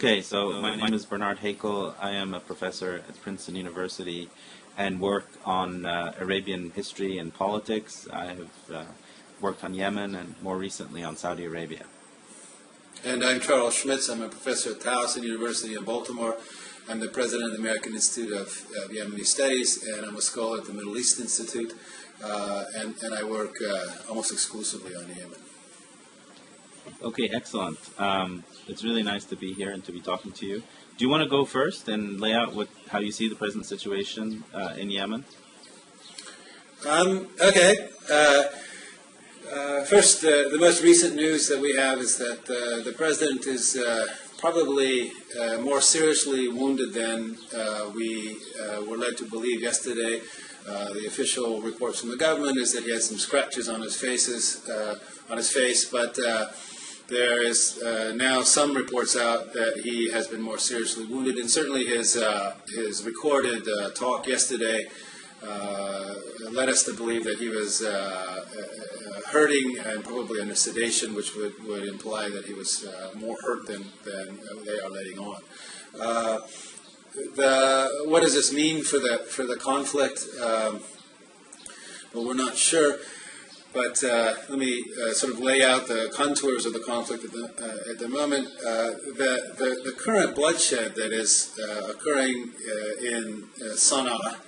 Okay, so my name is Bernard Haykel. I am a professor at Princeton University and work on Arabian history and politics. I have worked on Yemen and more recently on Saudi Arabia. And I'm Charles Schmitz. I'm a professor at Towson University in Baltimore. I'm the president of the American Institute of Yemeni Studies, and I'm a scholar at the Middle East Institute, and I work almost exclusively on Yemen. Okay, excellent. It's really nice to be here and to be talking to you. Do you want to go first and lay out how you see the present situation in Yemen? Okay. First, the most recent news that we have is that the president is probably more seriously wounded than we were led to believe yesterday. The official reports from the government is that he has some scratches on his face, but there is now some reports out that he has been more seriously wounded, and certainly his recorded talk yesterday led us to believe that he was hurting and probably under sedation, which would imply that he was more hurt than they are letting on. What does this mean for the conflict? Well, we're not sure. But let me sort of lay out the contours of the conflict at the moment. The current bloodshed that is occurring in Sana'a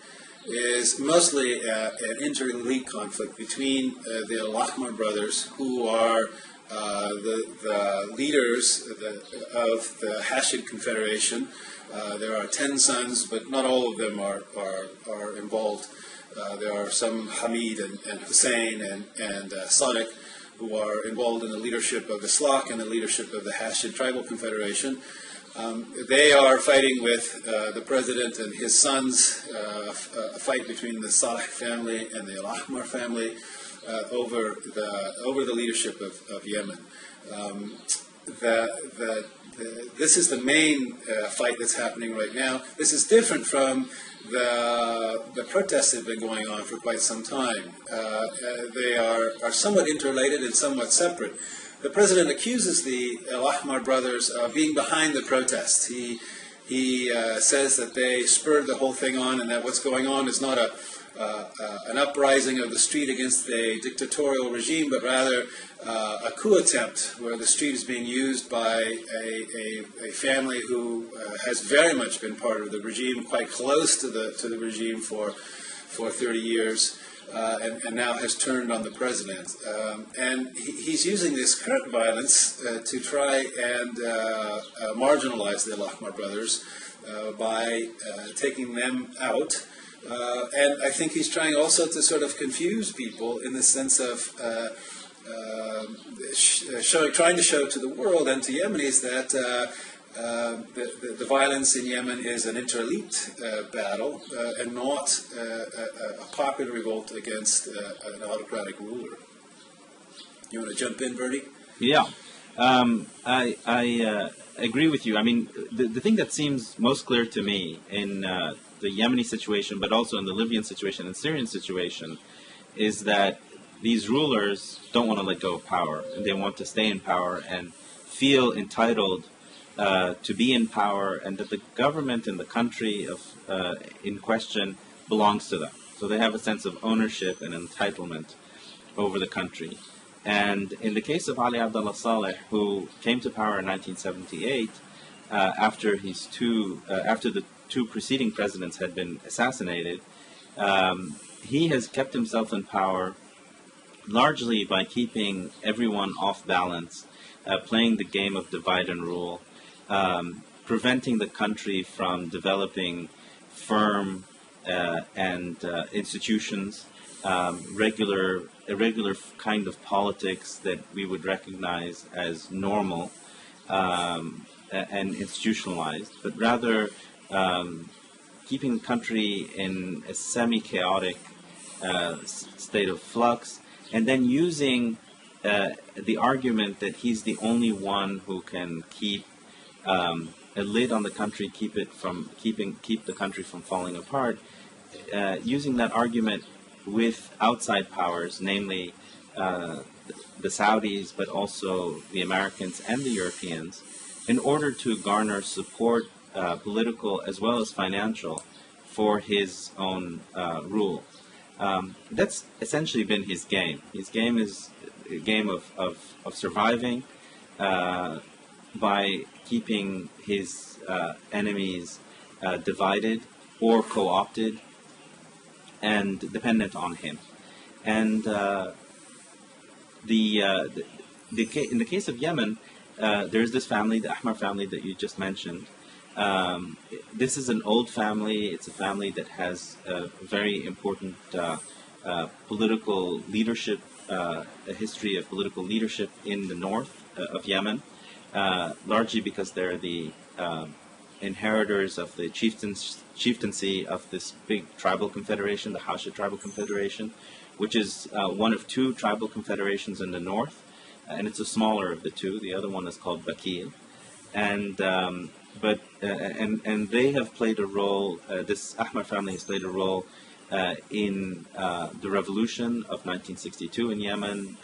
is mostly an inter-elite conflict between the Al-Ahmar brothers, who are the leaders of the Hashid Confederation. There are 10 sons, but not all of them are involved. There are some Hamid and Hussein and Saleh who are involved in the leadership of the SLAC and the leadership of the Hashid Tribal Confederation. They are fighting with the president and his sons, a fight between the Saleh family and the Al-Ahmar family over the leadership of Yemen. This is the main fight that's happening right now. This is different from the protests have been going on for quite some time. They are somewhat interrelated and somewhat separate. The president accuses the Al-Ahmar brothers of being behind the protests. He says that they spurred the whole thing on, and that what's going on is not an uprising of the street against a dictatorial regime, but rather a coup attempt where the street is being used by a family who has very much been part of the regime, quite close to the regime for 30 years, and now has turned on the president. And he's using this current violence to try and marginalize the Al-Ahmar brothers by taking them out. And I think he's trying also to sort of confuse people in the sense of trying to show to the world and to Yemenis that the violence in Yemen is an inter-elite battle and not a popular revolt against an autocratic ruler. You want to jump in, Bertie? Yeah. I agree with you. I mean, the thing that seems most clear to me in the Yemeni situation, but also in the Libyan situation and Syrian situation, is that these rulers don't want to let go of power, and they want to stay in power and feel entitled to be in power, and that the government and the country in question belongs to them. So they have a sense of ownership and entitlement over the country. And in the case of Ali Abdullah Saleh, who came to power in 1978, after the two preceding presidents had been assassinated, he has kept himself in power largely by keeping everyone off balance, playing the game of divide and rule, preventing the country from developing firm and institutions, a regular kind of politics that we would recognize as normal and institutionalized, but rather keeping the country in a semi-chaotic state of flux, and then using the argument that he's the only one who can keep a lid on the country, keep the country from falling apart, using that argument with outside powers, namely the Saudis, but also the Americans and the Europeans, in order to garner support, political as well as financial, for his own rule. That's essentially been his game. His game is a game of surviving by keeping his enemies divided or co-opted and dependent on him. And in the case of Yemen, there's this family, the Ahmar family that you just mentioned. This is an old family. It's a family that has a very important political leadership, a history of political leadership in the north of Yemen, largely because they're the inheritors of the chieftaincy of this big tribal confederation, the Hashid Tribal Confederation, which is one of two tribal confederations in the north, and it's a smaller of the two. The other one is called Bakil, and they have played a role. This Ahmar family has played a role in the revolution of 1962 in Yemen,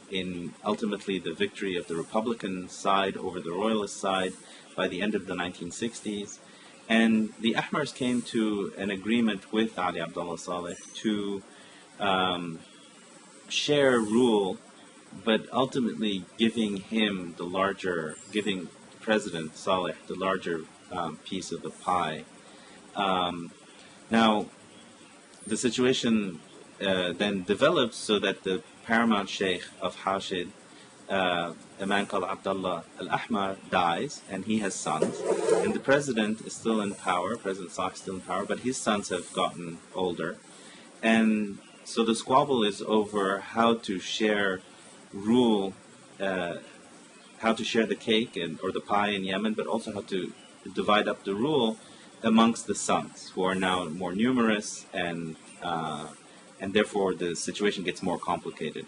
in ultimately the victory of the Republican side over the Royalist side by the end of the 1960s. And the Ahmars came to an agreement with Ali Abdullah Saleh to share rule, but ultimately giving President Saleh the larger piece of the pie. Now, the situation then develops so that the paramount sheikh of Hashid, a man called Abdullah al-Ahmar, dies, and he has sons. And the president is still in power, President Saleh is still in power, but his sons have gotten older. And so the squabble is over how to share rule, how to share the cake or the pie in Yemen, but also how to divide up the rule amongst the sons, who are now more numerous, and therefore the situation gets more complicated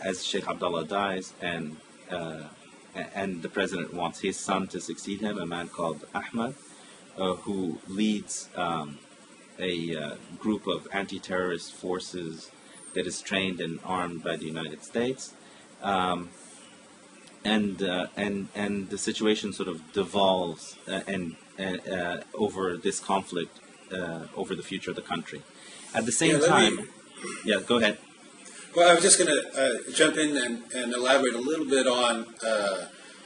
as Sheikh Abdullah dies, and the president wants his son to succeed him, a man called Ahmad, who leads a group of anti-terrorist forces that is trained and armed by the United States. And the situation sort of devolves over this conflict over the future of the country. At the same time, go ahead. Well, I was just going to jump in and elaborate a little bit on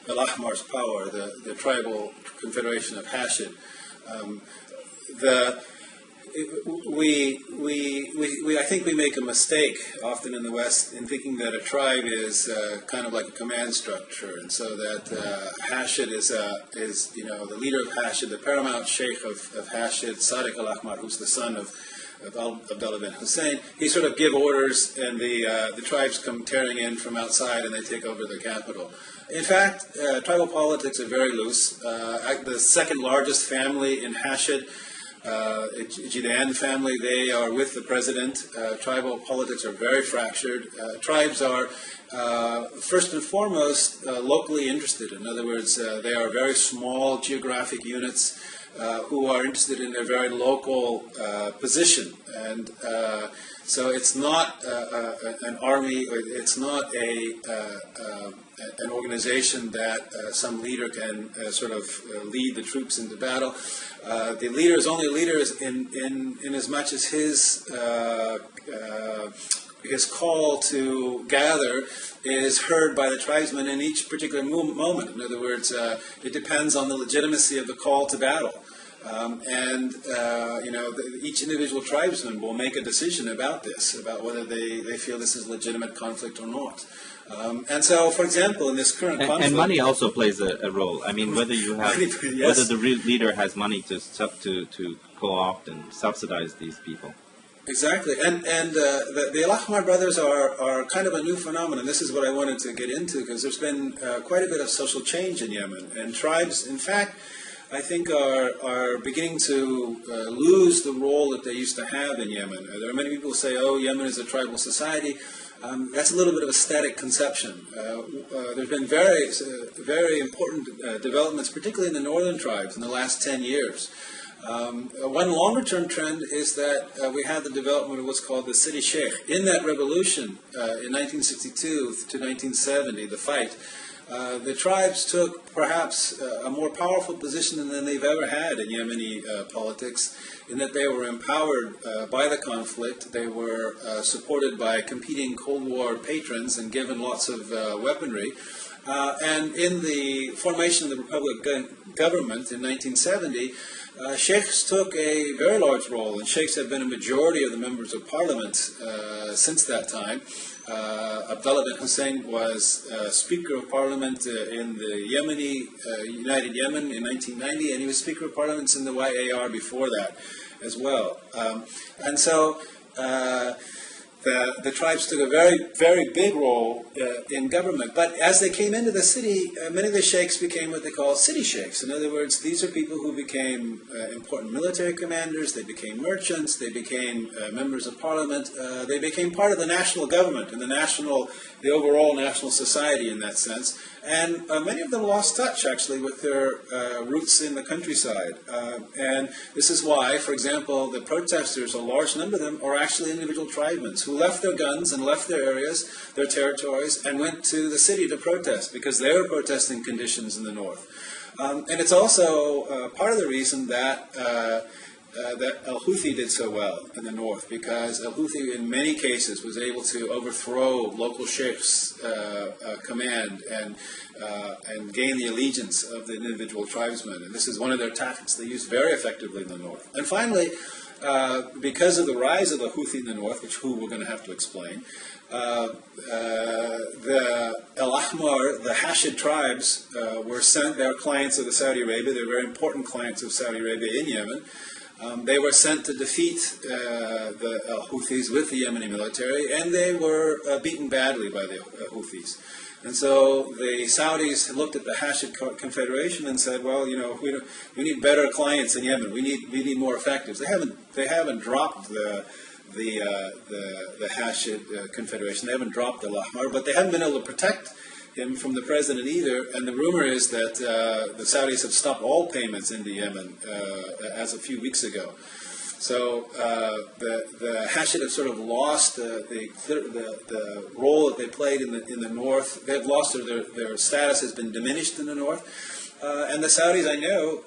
Al-Ahmar's power, the tribal confederation of Hashid. I think we make a mistake often in the West in thinking that a tribe is kind of like a command structure, and so that Hashid is the leader of Hashid, the paramount sheikh of Hashid, Sadiq al-Ahmar, who's the son of Abdullah bin Hussein. He sort of give orders, and the tribes come tearing in from outside, and they take over the capital. In fact, tribal politics are very loose. The second largest family in Hashid, Jidan family, they are with the president. Tribal politics are very fractured. Tribes are, first and foremost, locally interested. In other words, they are very small geographic units who are interested in their very local position. And so it's not an army, it's not an organization that some leader can sort of lead the troops into battle. The leader is only a leader in as much as his call to gather is heard by the tribesmen in each particular moment. In other words, it depends on the legitimacy of the call to battle. Each individual tribesman will make a decision about this, about whether they feel this is legitimate conflict or not. And so, for example, in this current conflict... And money also plays a role. I mean, whether you have, yes. Whether the real leader has money to co-opt and subsidize these people. Exactly. And the Al-Ahmar brothers are kind of a new phenomenon. This is what I wanted to get into, because there's been quite a bit of social change in Yemen. And tribes, in fact, I think are beginning to lose the role that they used to have in Yemen. There are many people who say, oh, Yemen is a tribal society. That's a little bit of a static conception. There's been very important developments, particularly in the northern tribes, in the last 10 years. One longer-term trend is that we had the development of what's called the city sheikh. In that revolution in 1962 to 1970, the fight, the tribes took perhaps a more powerful position than they've ever had in Yemeni politics, in that they were empowered by the conflict. They were supported by competing Cold War patrons and given lots of weaponry. And in the formation of the Republic government in 1970, sheikhs took a very large role, and sheikhs have been a majority of the members of parliament since that time. Abdullah bin Hussein was Speaker of Parliament in the United Yemen in 1990, and he was Speaker of Parliament in the YAR before that as well. And so the tribes took a very, very big role in government. But as they came into the city, many of the sheikhs became what they call city sheikhs. In other words, these are people who became important military commanders, they became merchants, they became members of parliament, they became part of the national government and the overall national society in that sense. And many of them lost touch, actually, with their roots in the countryside. And this is why, for example, the protesters, a large number of them, are actually individual tribesmen who left their guns and left their areas, their territories, and went to the city to protest because they were protesting conditions in the north. And it's also part of the reason that al-Houthi did so well in the north, because al-Houthi in many cases was able to overthrow local sheikhs' command and gain the allegiance of the individual tribesmen. And this is one of their tactics they used very effectively in the north. And finally, because of the rise of the Houthi in the north, which we're going to have to explain, the Al-Ahmar, the Hashid tribes, were sent. They are clients of Saudi Arabia. They're very important clients of Saudi Arabia in Yemen. They were sent to defeat the Houthis with the Yemeni military, and they were beaten badly by the Houthis. And so the Saudis looked at the Hashid Confederation and said, "Well, you know, we need better clients in Yemen. We need more effectives." They haven't dropped the Hashid Confederation. They haven't dropped the Al-Ahmar, but they haven't been able to protect him from the president either. And the rumor is that the Saudis have stopped all payments into Yemen as a few weeks ago. So the Hashid have sort of lost the role that they played in the north. They've lost their status has been diminished in the north. And the Saudis, I know,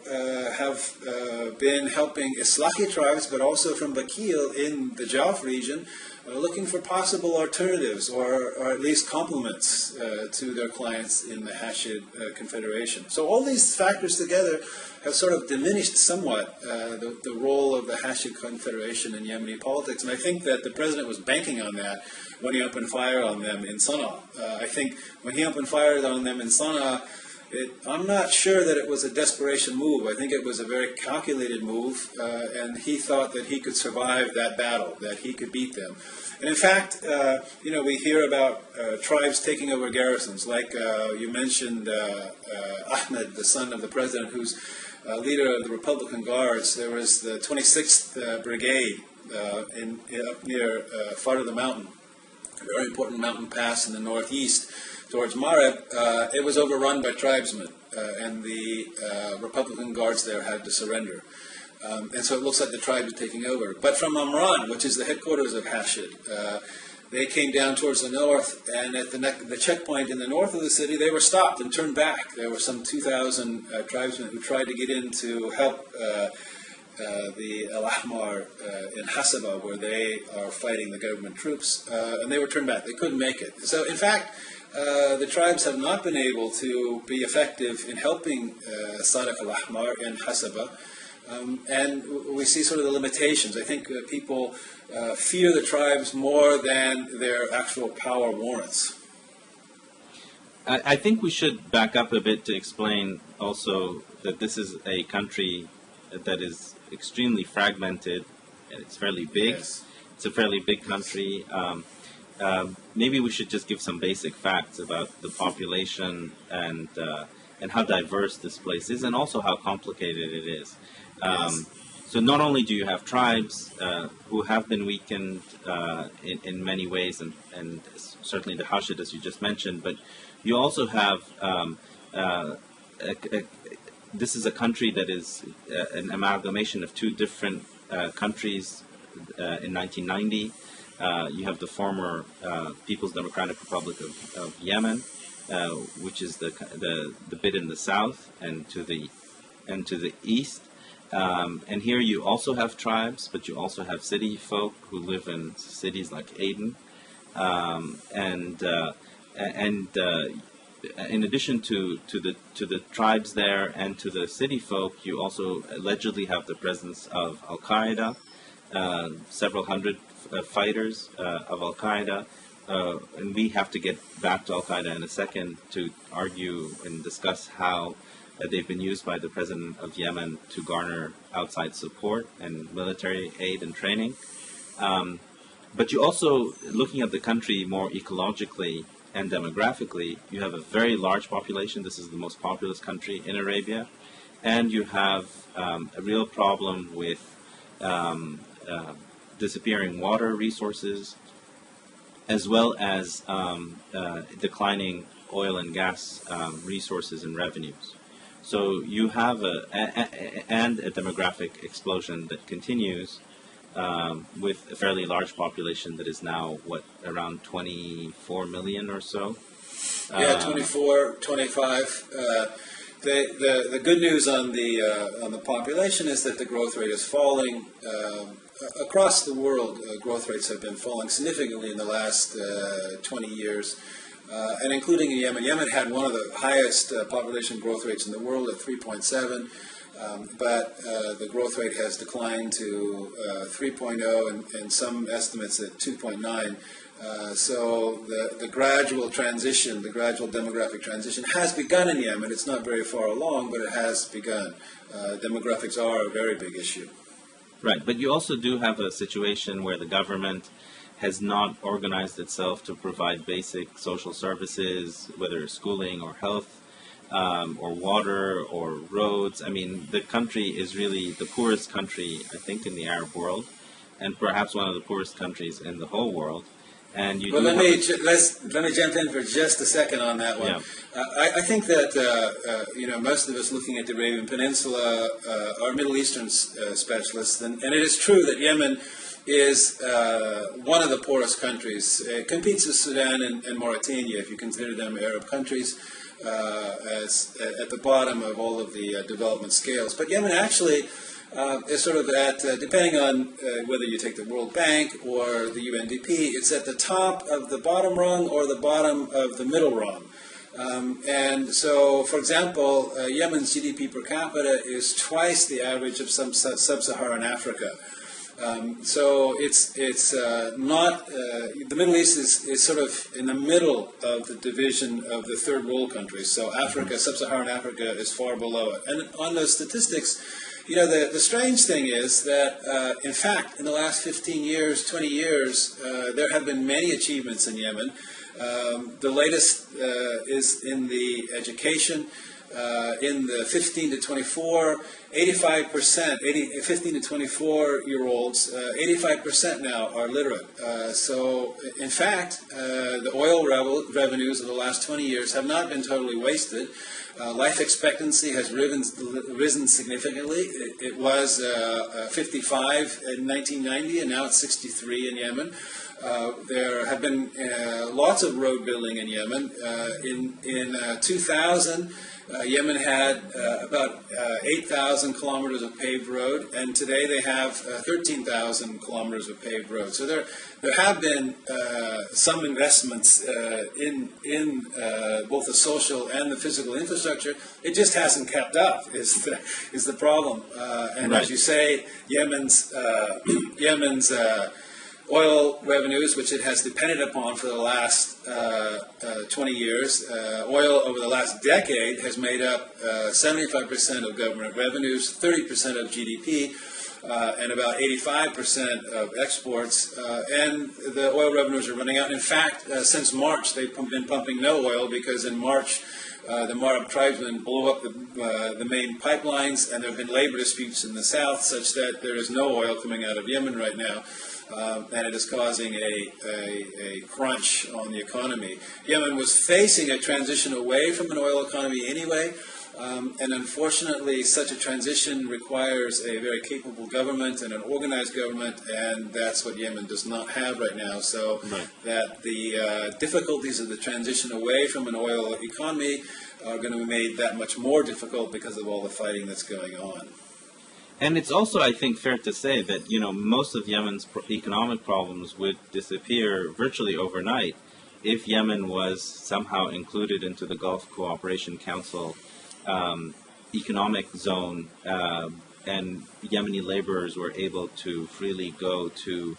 have been helping Islahi tribes, but also from Bakil in the Jawf region, looking for possible alternatives or at least complements to their clients in the Hashid Confederation. So all these factors together have sort of diminished somewhat the role of the Hashid Confederation in Yemeni politics. And I think that the president was banking on that when he opened fire on them in Sana'a. I think when he opened fire on them in Sana'a, I'm not sure that it was a desperation move. I think it was a very calculated move, and he thought that he could survive that battle, that he could beat them. And in fact, we hear about tribes taking over garrisons, like you mentioned Ahmed, the son of the president, who's leader of the Republican Guards. There was the 26th Brigade up near Fard of the Mountain, a very important mountain pass in the northeast, towards Marib. It was overrun by tribesmen, and the Republican Guards there had to surrender. And so it looks like the tribes are taking over. But from Amran, which is the headquarters of Hashid, they came down towards the north, and at the checkpoint in the north of the city, they were stopped and turned back. There were some 2,000 tribesmen who tried to get in to help the Al-Ahmar in Hasaba, where they are fighting the government troops, and they were turned back. They couldn't make it. So, in fact, the tribes have not been able to be effective in helping Sadiq al-Ahmar in Hasaba, and we see sort of the limitations. I think people fear the tribes more than their actual power warrants. I think we should back up a bit to explain also that this is a country that is extremely fragmented, and it's fairly big. Yes. It's a fairly big country. Maybe we should just give some basic facts about the population and how diverse this place is, and also how complicated it is. Yes. So not only do you have tribes who have been weakened in many ways, and certainly the Hashid, as you just mentioned, but you also have this is a country that is an amalgamation of two different countries in 1990. You have the former People's Democratic Republic of Yemen, which is the bit in the south and to the east. And here you also have tribes, but you also have city folk who live in cities like Aden. In addition to the tribes there and to the city folk, you also allegedly have the presence of Al-Qaeda, several hundred fighters of Al-Qaeda. And we have to get back to Al-Qaeda in a second to argue and discuss how they've been used by the president of Yemen to garner outside support and military aid and training. But you also, looking at the country more ecologically and demographically, you have a very large population. This is the most populous country in Arabia. And you have a real problem with disappearing water resources, as well as declining oil and gas resources and revenues. So you have a demographic explosion that continues with a fairly large population that is now, around 24 million or so? Yeah, 24, 25. The good news on the population is that the growth rate is falling. Across the world, growth rates have been falling significantly in the last 20 years. And including in Yemen. Yemen had one of the highest population growth rates in the world at 3.7, but the growth rate has declined to 3.0 and some estimates at 2.9. So the gradual transition, the gradual demographic transition has begun in Yemen. It's not very far along, but it has begun. Demographics are a very big issue. Right, but you also do have a situation where the government has not organized itself to provide basic social services, whether schooling or health, or water or roads. I mean, the country is really the poorest country, I think, in the Arab world, and perhaps one of the poorest countries in the whole world. And you let me jump in for just a second on that one. Yeah. I think that most of us looking at the Arabian Peninsula are Middle Eastern specialists, and it is true that Yemen is one of the poorest countries. It competes with Sudan and Mauritania, if you consider them Arab countries, as at the bottom of all of the development scales. But Yemen actually is sort of at, depending on whether you take the World Bank or the UNDP, it's at the top of the bottom rung or the bottom of the middle rung. And so, for example, Yemen's GDP per capita is twice the average of some sub-Saharan Africa. So it's not, the Middle East is sort of in the middle of the division of the third world countries. So Africa, sub-Saharan Africa is far below it. And on those statistics, the strange thing is that, in fact, in the last 15 years, 20 years, there have been many achievements in Yemen. The latest is in the education. In the 15 to 24, 85%, 15 to 24-year-olds, 85% now are literate. So, in fact, the oil revenues of the last 20 years have not been totally wasted. Life expectancy has risen significantly. It was 55 in 1990, and now it's 63 in Yemen. There have been lots of road building in Yemen. In 2000, Yemen had about 8,000 kilometers of paved road, and today they have 13,000 kilometers of paved road. So there have been some investments in both the social and the physical infrastructure. It just hasn't kept up, is the problem. And right. As you say, Yemen's oil revenues, which it has depended upon for the last 20 years, oil over the last decade has made up 75% of government revenues, 30% of GDP, and about 85% of exports. And the oil revenues are running out. In fact, since March, they've been pumping no oil because in March, the Marab tribesmen blew up the main pipelines, and there have been labor disputes in the south such that there is no oil coming out of Yemen right now. And it is causing a crunch on the economy. Yemen was facing a transition away from an oil economy anyway, And unfortunately, such a transition requires a very capable government and an organized government, and that's what Yemen does not have right now. So that the difficulties of the transition away from an oil economy are going to be made that much more difficult because of all the fighting that's going on. And it's also, I think, fair to say that, most of Yemen's economic problems would disappear virtually overnight if Yemen was somehow included into the Gulf Cooperation Council economic zone, and Yemeni laborers were able to freely go to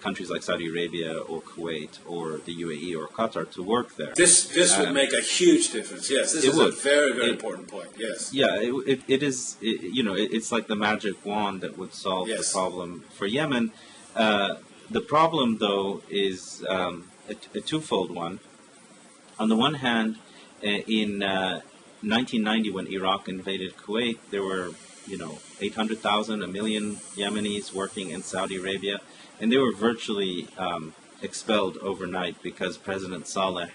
countries like Saudi Arabia or Kuwait or the UAE or Qatar to work there. This would make a huge difference. Yes, this is a very, very important point. Yes. Yeah, it is. It's like the magic wand that would solve the problem for Yemen. The problem, though, is a twofold one. On the one hand, in 1990, when Iraq invaded Kuwait, there were 800,000, a million Yemenis working in Saudi Arabia. And they were virtually expelled overnight because President Saleh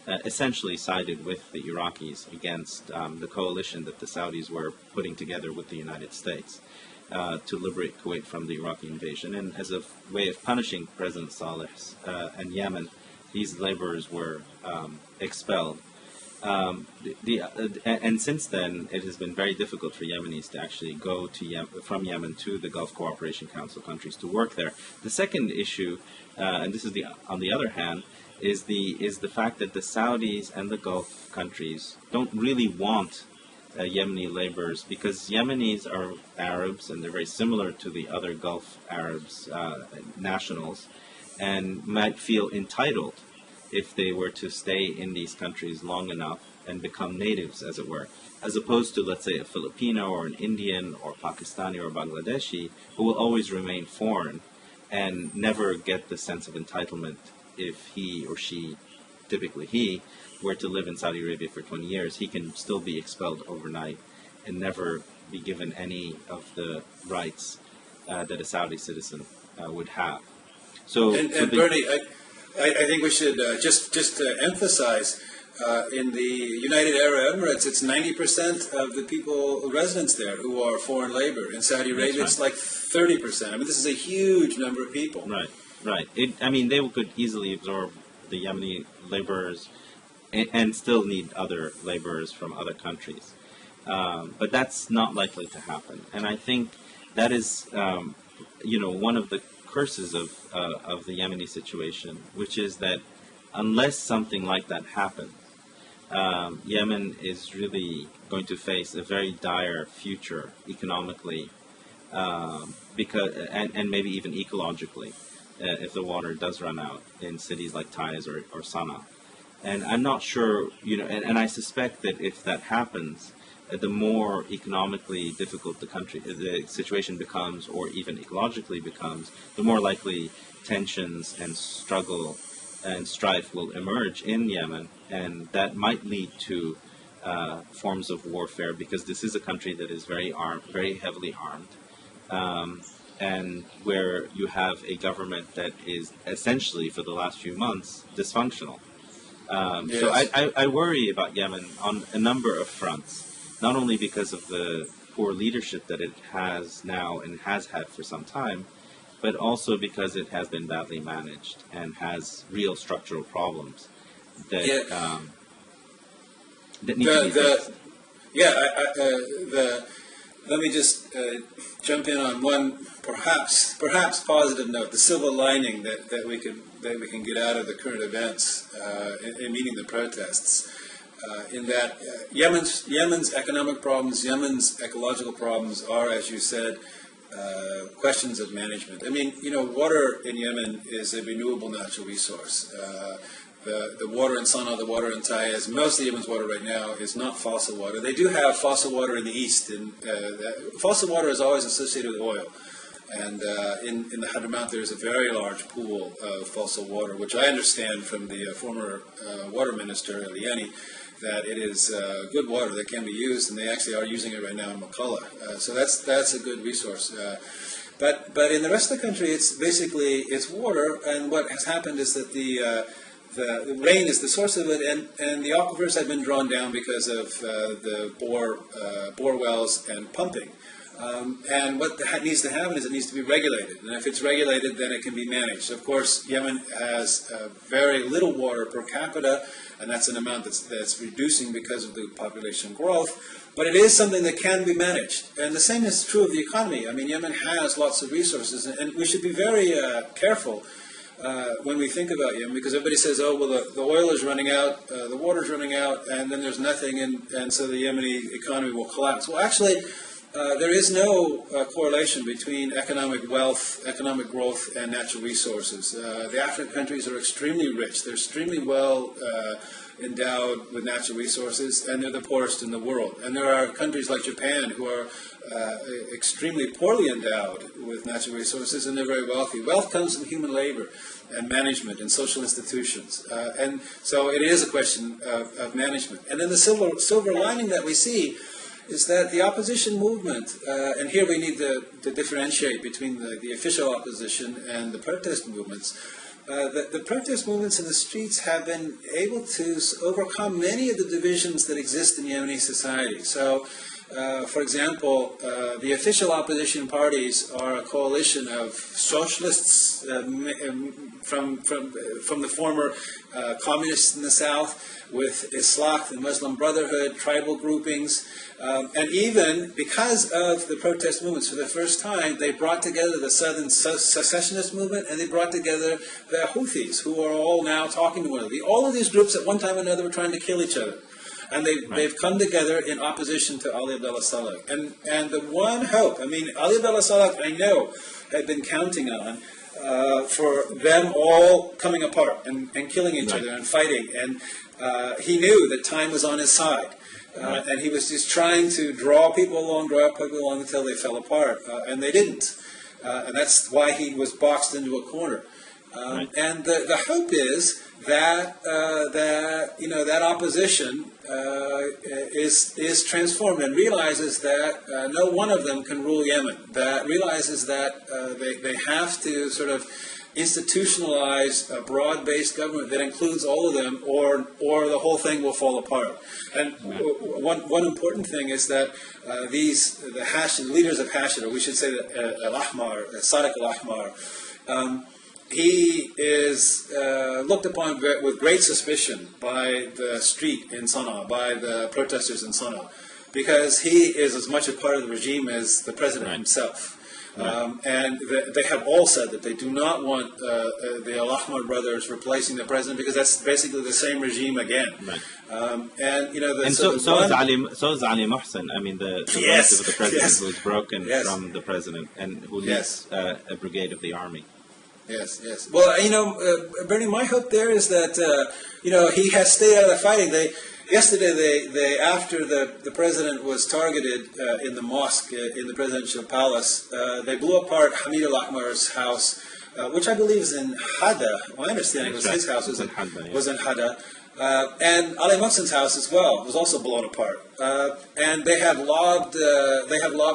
essentially sided with the Iraqis against the coalition that the Saudis were putting together with the United States to liberate Kuwait from the Iraqi invasion. And as a way of punishing President Saleh and Yemen, these laborers were expelled. And since then, it has been very difficult for Yemenis to actually go from Yemen to the Gulf Cooperation Council countries to work there. The second issue, and this is on the other hand, is the fact that the Saudis and the Gulf countries don't really want Yemeni laborers because Yemenis are Arabs and they're very similar to the other Gulf Arabs nationals, and might feel entitled if they were to stay in these countries long enough and become natives, as it were, as opposed to, let's say, a Filipino or an Indian or Pakistani or Bangladeshi who will always remain foreign and never get the sense of entitlement if he or she, typically he, were to live in Saudi Arabia for 20 years. He can still be expelled overnight and never be given any of the rights that a Saudi citizen would have. And Bernie, I think we should just emphasize in the United Arab Emirates, it's 90% of the people, residents there, who are foreign labor. In Saudi Arabia, it's like 30%. I mean, this is a huge number of people. Right. They could easily absorb the Yemeni laborers and still need other laborers from other countries. But that's not likely to happen. And I think that is, one of the curses of the Yemeni situation, which is that unless something like that happens, Yemen is really going to face a very dire future economically, and maybe even ecologically, if the water does run out in cities like Taiz or Sana'a. And I'm not sure, and I suspect that if that happens, the more economically difficult the situation becomes, or even ecologically becomes, the more likely tensions and struggle and strife will emerge in Yemen, and that might lead to forms of warfare, because this is a country that is very armed, very heavily armed, and where you have a government that is essentially, for the last few months, dysfunctional. So I worry about Yemen on a number of fronts. Not only because of the poor leadership that it has now and has had for some time, but also because it has been badly managed and has real structural problems that need to be fixed. Let me just jump in on one perhaps positive note, the silver lining that we can get out of the current events, meaning the protests. In that Yemen's economic problems, Yemen's ecological problems are, as you said, questions of management. I mean, water in Yemen is a renewable natural resource. The water in Sana'a, the water in Taiz, most of Yemen's water right now is not fossil water. They do have fossil water in the east. Fossil water is always associated with oil. And in the Hadramaut, there's a very large pool of fossil water, which I understand from the former water minister, Yemeni, that it is good water that can be used, and they actually are using it right now in McCullough. So that's a good resource. But in the rest of the country, it's basically water, and what has happened is that the rain is the source of it, and the aquifers have been drawn down because of the bore wells and pumping. And what needs to happen is it needs to be regulated. And if it's regulated, then it can be managed. Of course, Yemen has very little water per capita, and that's an amount that's reducing because of the population growth. But it is something that can be managed. And the same is true of the economy. I mean, Yemen has lots of resources, and we should be very careful when we think about Yemen, because everybody says, oh, well, the oil is running out, the water's running out, and then there's nothing, and so the Yemeni economy will collapse. Well, actually, there is no correlation between economic wealth, economic growth, and natural resources. The African countries are extremely rich. They're extremely well endowed with natural resources, and they're the poorest in the world. And there are countries like Japan who are extremely poorly endowed with natural resources, and they're very wealthy. Wealth comes from human labor and management and social institutions. And so it is a question of management. And then the silver lining that we see is that the opposition movement, and here we need to differentiate between the official opposition and the protest movements. The protest movements in the streets have been able to overcome many of the divisions that exist in Yemeni society. So, for example, the official opposition parties are a coalition of socialists from the former communists in the south, with Islah, the Muslim Brotherhood, tribal groupings, and even because of the protest movements, for the first time, they brought together the Southern Secessionist movement, and they brought together the Houthis, who are all now talking to one another. All of these groups at one time or another were trying to kill each other. And they've come together in opposition to Ali Abdullah Saleh. And the one hope, I mean, Ali Abdullah Saleh, I know, had been counting on for them all coming apart and killing each other and fighting. And he knew that time was on his side. And he was just trying to draw people along until they fell apart. And they didn't. And that's why he was boxed into a corner. And the hope is that that opposition is transformed and realizes that no one of them can rule Yemen. That realizes that they have to sort of institutionalize a broad-based government that includes all of them, or the whole thing will fall apart. And one important thing is that the leaders of Hashid, or we should say Al-Ahmar, Sadiq Al-Ahmar, he is looked upon with great suspicion by the street in Sana'a, by the protesters in Sana'a, because he is as much a part of the regime as the president himself. And they have all said that they do not want the Al-Ahmar brothers replacing the president, because that's basically the same regime again. So is Ali Mohsen. I mean, the relative of the president who was broken from the president and who leads a brigade of the army. Yes. Well, Bernie, my hope there is that he has stayed out of the fighting. Yesterday, after the president was targeted in the mosque in the presidential palace, they blew apart Hamid al-Ahmar's house, which I believe is in Hada. My understanding was his house was in Hada. And Ali Mohsen's house as well was also blown apart. And they have lobbed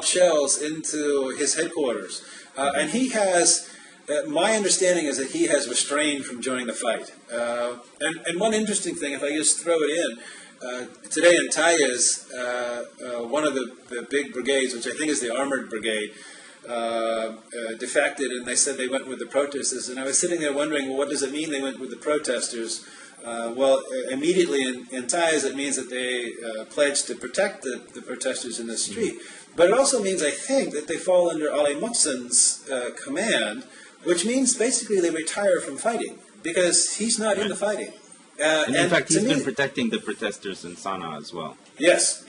shells into his headquarters. And he has. My understanding is that he has restrained from joining the fight. And one interesting thing, if I just throw it in, today in Tayez, one of the big brigades, which I think is the armored brigade, defected, and they said they went with the protesters. And I was sitting there wondering, well, what does it mean they went with the protesters? Immediately in Tayez, it means that they pledged to protect the protesters in the street. But it also means, I think, that they fall under Ali Mohsen's command, which means basically they retire from fighting, because he's not in the fighting. And in fact, he's been protecting the protesters in Sana'a as well. Yes,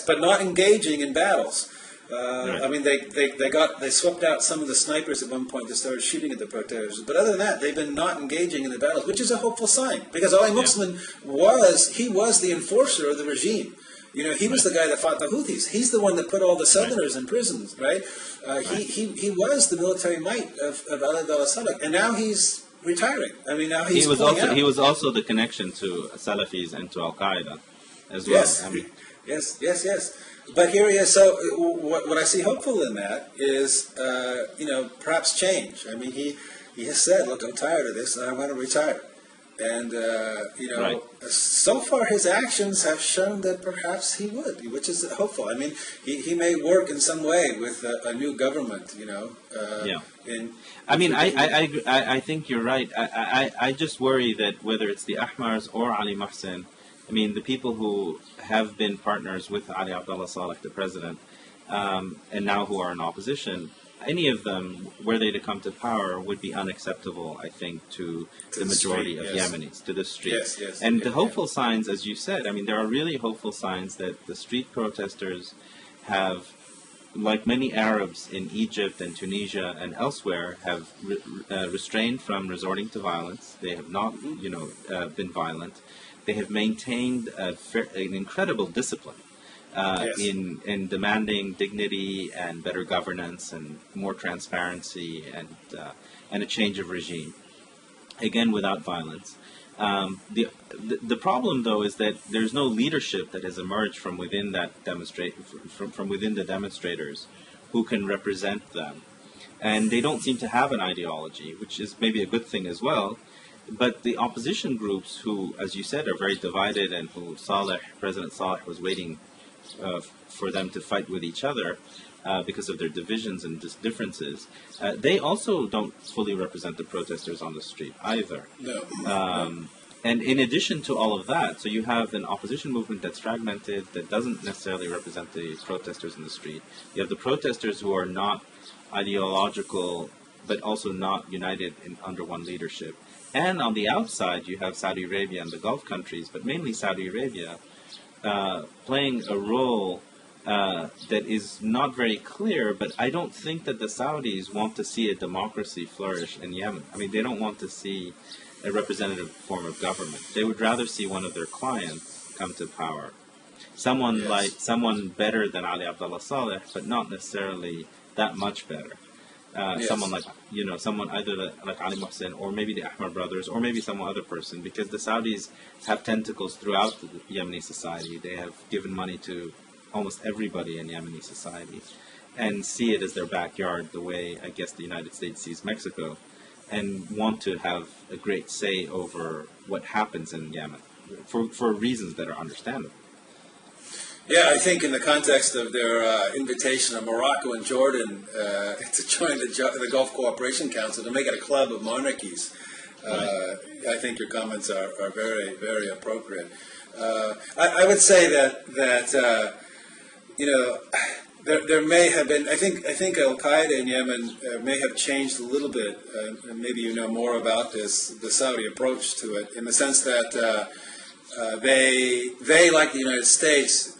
but not engaging in battles. I mean, they swept out some of the snipers at one point that started shooting at the protesters. But other than that, they've been not engaging in the battles, which is a hopeful sign, because Ali Mohsen was the enforcer of the regime. He was the guy that fought the Houthis. He's the one that put all the Southerners in prisons, right? He was the military might of Ali Abdullah Saleh, and now he's retiring. I mean, now he's he was also the connection to Salafis and to Al-Qaeda as well. Yes. But here he is. So what I see hopeful in that is, perhaps change. I mean, he has said, look, I'm tired of this, and I want to retire. And, Right. so far his actions have shown that perhaps he would, which is hopeful. I mean, he may work in some way with a new government, Yeah. In, I mean, I think you're right. I just worry that whether it's the Ahmars or Ali Mohsen, I mean, the people who have been partners with Ali Abdullah Saleh, the president, and now who are in opposition, any of them, were they to come to power, would be unacceptable, I think, to the majority street, of yes. Yemenis, to the street. Yes, And yeah, the hopeful signs, as you said, I mean, there are really hopeful signs that the street protesters have, like many Arabs in Egypt and Tunisia and elsewhere, have restrained from resorting to violence. They have not, been violent. They have maintained an incredible discipline. Yes. In demanding dignity and better governance and more transparency and a change of regime, again without violence. The problem, though, is that there's no leadership that has emerged from within that from within the demonstrators who can represent them, and they don't seem to have an ideology, which is maybe a good thing as well. But the opposition groups, who, as you said, are very divided, and who President Saleh was waiting for them to fight with each other because of their divisions and differences, they also don't fully represent the protesters on the street either. No. And in addition to all of that, so you have an opposition movement that's fragmented, that doesn't necessarily represent the protesters in the street. You have the protesters who are not ideological, but also not united under one leadership. And on the outside, you have Saudi Arabia and the Gulf countries, but mainly Saudi Arabia, playing a role that is not very clear, but I don't think that the Saudis want to see a democracy flourish in Yemen. I mean, they don't want to see a representative form of government. They would rather see one of their clients come to power. Someone better than Ali Abdullah Saleh, but not necessarily that much better. Someone like, someone either like Ali Mohsen, or maybe the Ahmar brothers, or maybe some other person, because the Saudis have tentacles throughout the Yemeni society. They have given money to almost everybody in Yemeni society, and see it as their backyard, the way I guess the United States sees Mexico, and want to have a great say over what happens in Yemen, for reasons that are understandable. Yeah, I think in the context of their invitation of Morocco and Jordan to join the Gulf Cooperation Council, to make it a club of monarchies, I think your comments are very, very appropriate. I would say that there may have been. I think Al Qaeda in Yemen may have changed a little bit, and maybe you know more about this, the Saudi approach to it, in the sense that. They, like the United States,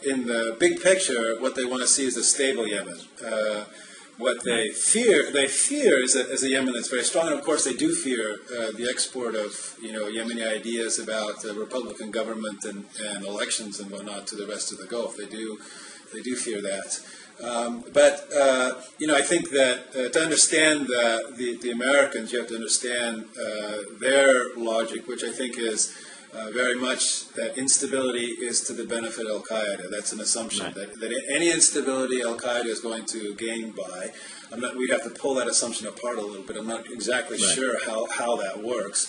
in the big picture, what they want to see is a stable Yemen. What they fear is a Yemen that's very strong, and of course they do fear the export of Yemeni ideas about Republican government and elections and whatnot to the rest of the Gulf. They do fear that. But I think that to understand the Americans, you have to understand their logic, which I think is. Very much that instability is to the benefit of Al Qaeda. That's an assumption that any instability Al Qaeda is going to gain by. We'd have to pull that assumption apart a little bit. I'm not exactly sure how that works,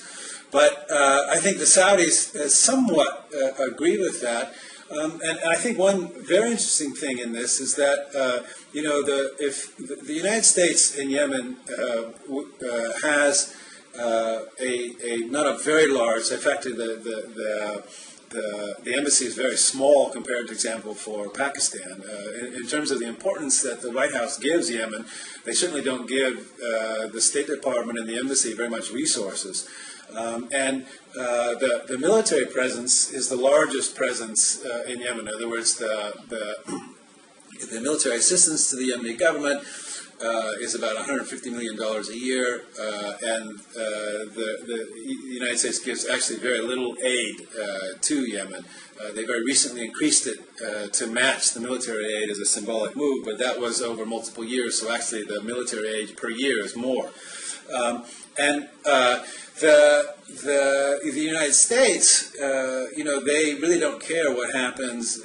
but I think the Saudis somewhat agree with that. And I think one very interesting thing in this is that if the United States in Yemen has not a very large. In fact, the embassy is very small compared, for example, for Pakistan. In terms of the importance that the White House gives Yemen, they certainly don't give the State Department and the embassy very much resources. And the military presence is the largest presence in Yemen. In other words, the military assistance to the Yemeni government is about $150 million a year, and the United States gives actually very little aid to Yemen. They very recently increased it to match the military aid as a symbolic move, but that was over multiple years, so actually the military aid per year is more. The United States, they really don't care what happens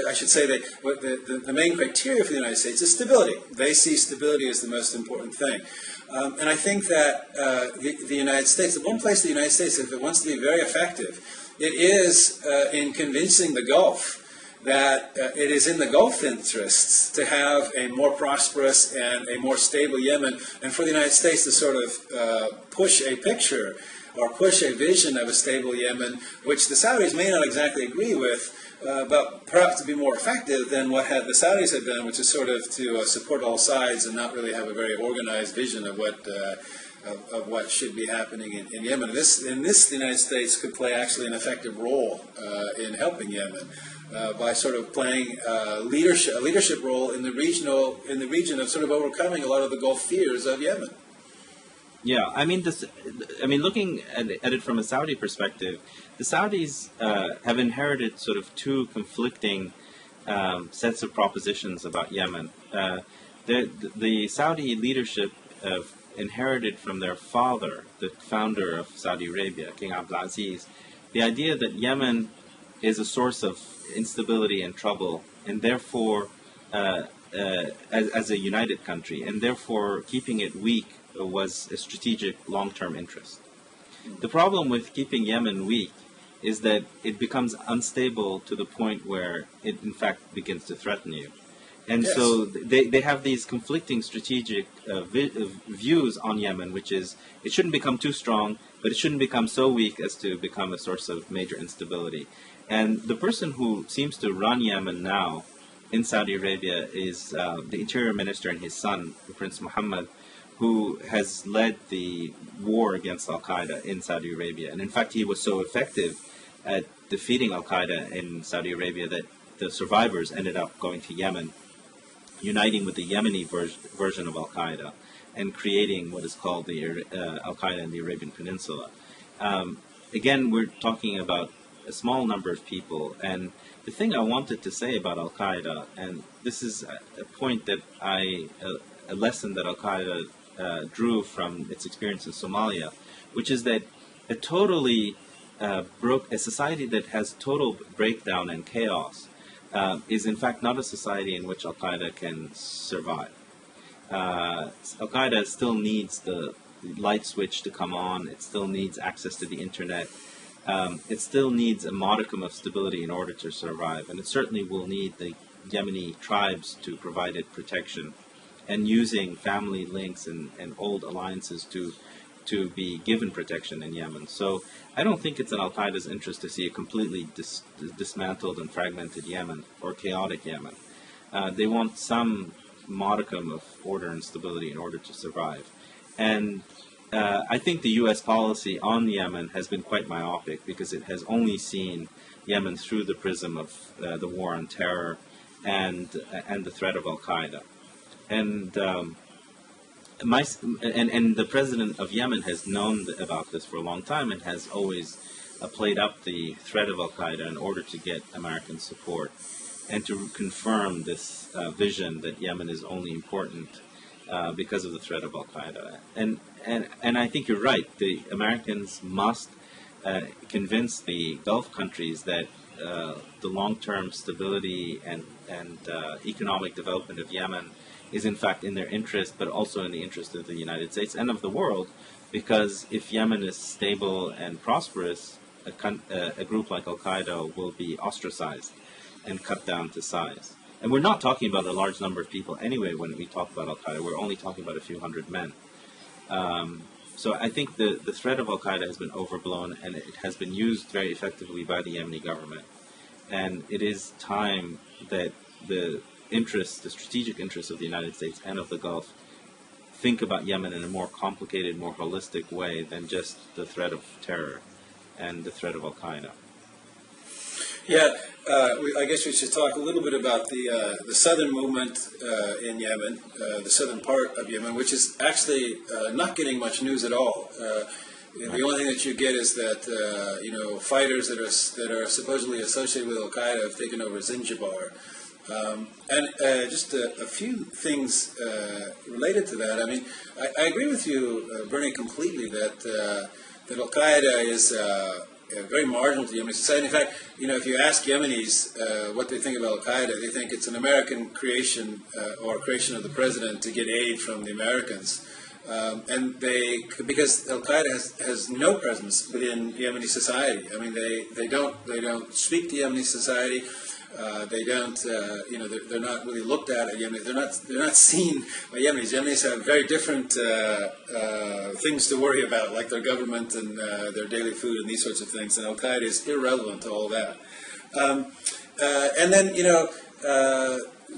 I should say that the main criteria for the United States is stability. They see stability as the most important thing. And I think that the United States, the one place the United States, if it wants to be very effective, it is in convincing the Gulf that it is in the Gulf interests to have a more prosperous and a more stable Yemen, and for the United States to sort of push a picture or push a vision of a stable Yemen, which the Saudis may not exactly agree with, but perhaps to be more effective than what the Saudis have done, which is sort of to support all sides and not really have a very organized vision of what should be happening in Yemen. In this, the United States could play actually an effective role in helping Yemen by sort of playing a leadership role in the region of sort of overcoming a lot of the Gulf fears of Yemen. Yeah, I mean, looking at it from a Saudi perspective, the Saudis have inherited sort of two conflicting sets of propositions about Yemen. The Saudi leadership inherited from their father, the founder of Saudi Arabia, King Abdulaziz, the idea that Yemen is a source of instability and trouble, and therefore, as a united country, and therefore keeping it weak was a strategic long-term interest. The problem with keeping Yemen weak is that it becomes unstable to the point where it in fact begins to threaten you. And yes. So they have these conflicting strategic views on Yemen, which is it shouldn't become too strong, but it shouldn't become so weak as to become a source of major instability. And the person who seems to run Yemen now in Saudi Arabia is the interior minister and his son, Prince Mohammed, who has led the war against Al-Qaeda in Saudi Arabia. And in fact, he was so effective at defeating Al-Qaeda in Saudi Arabia that the survivors ended up going to Yemen, uniting with the Yemeni version of Al-Qaeda, and creating what is called the Al-Qaeda in the Arabian Peninsula. Again, we're talking about a small number of people, and the thing I wanted to say about Al-Qaeda, and this is a point that a lesson that Al-Qaeda drew from its experience in Somalia, which is that a society that has total breakdown and chaos is in fact not a society in which Al-Qaeda can survive. Al-Qaeda still needs the light switch to come on, it still needs access to the internet, it still needs a modicum of stability in order to survive, and it certainly will need the Yemeni tribes to provide it protection, and using family links and old alliances to be given protection in Yemen. So I don't think it's in Al-Qaeda's interest to see a completely dismantled and fragmented Yemen or chaotic Yemen. They want some modicum of order and stability in order to survive. And I think the U.S. policy on Yemen has been quite myopic because it has only seen Yemen through the prism of the war on terror and the threat of Al-Qaeda. And the president of Yemen has known about this for a long time and has always played up the threat of Al-Qaeda in order to get American support and to confirm this vision that Yemen is only important because of the threat of Al-Qaeda. And I think you're right. The Americans must convince the Gulf countries that the long-term stability and economic development of Yemen is in fact in their interest, but also in the interest of the United States and of the world, because if Yemen is stable and prosperous, a group like Al-Qaeda will be ostracized and cut down to size. And we're not talking about a large number of people anyway when we talk about Al-Qaeda. We're only talking about a few hundred men. So I think the threat of Al-Qaeda has been overblown, and it has been used very effectively by the Yemeni government. And it is time that the strategic interests of the United States and of the Gulf think about Yemen in a more complicated, more holistic way than just the threat of terror and the threat of Al-Qaeda. Yeah, I guess we should talk a little bit about the southern movement in Yemen, the southern part of Yemen, which is actually not getting much news at all. The only thing that you get is that fighters that are supposedly associated with Al-Qaeda have taken over Zinjibar. And just a few things related to that. I mean, I agree with you, Bernie, completely that Al-Qaeda very marginal to Yemeni society. In fact, if you ask Yemenis what they think about Al-Qaeda, they think it's an American creation or creation of the president to get aid from the Americans. And because Al-Qaeda has no presence within Yemeni society. I mean, they don't speak to Yemeni society. They don't, they're not really looked at Yemen. They're not seen by Yemenis. Yemenis have very different things to worry about, like their government and their daily food and these sorts of things. And Al-Qaeda is irrelevant to all that. And then,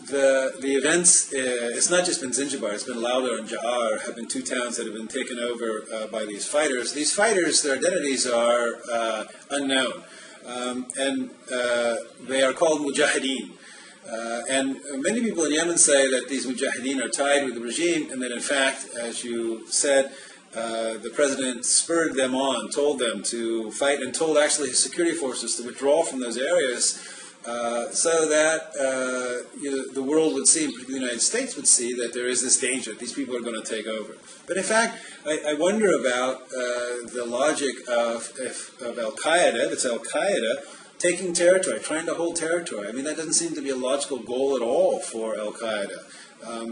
the events, it's not just been Zinjibar, it's been Lauda and Ja'ar have been two towns that have been taken over by these fighters. These fighters, their identities are unknown. And they are called mujahideen. And many people in Yemen say that these mujahideen are tied with the regime, and that in fact, as you said, the president spurred them on, told them to fight, and told actually his security forces to withdraw from those areas so that the world would see, and particularly the United States would see, that there is this danger, that these people are going to take over. But in fact, I wonder about the logic of Al-Qaeda, if it's Al-Qaeda, taking territory, trying to hold territory. I mean, that doesn't seem to be a logical goal at all for Al-Qaeda.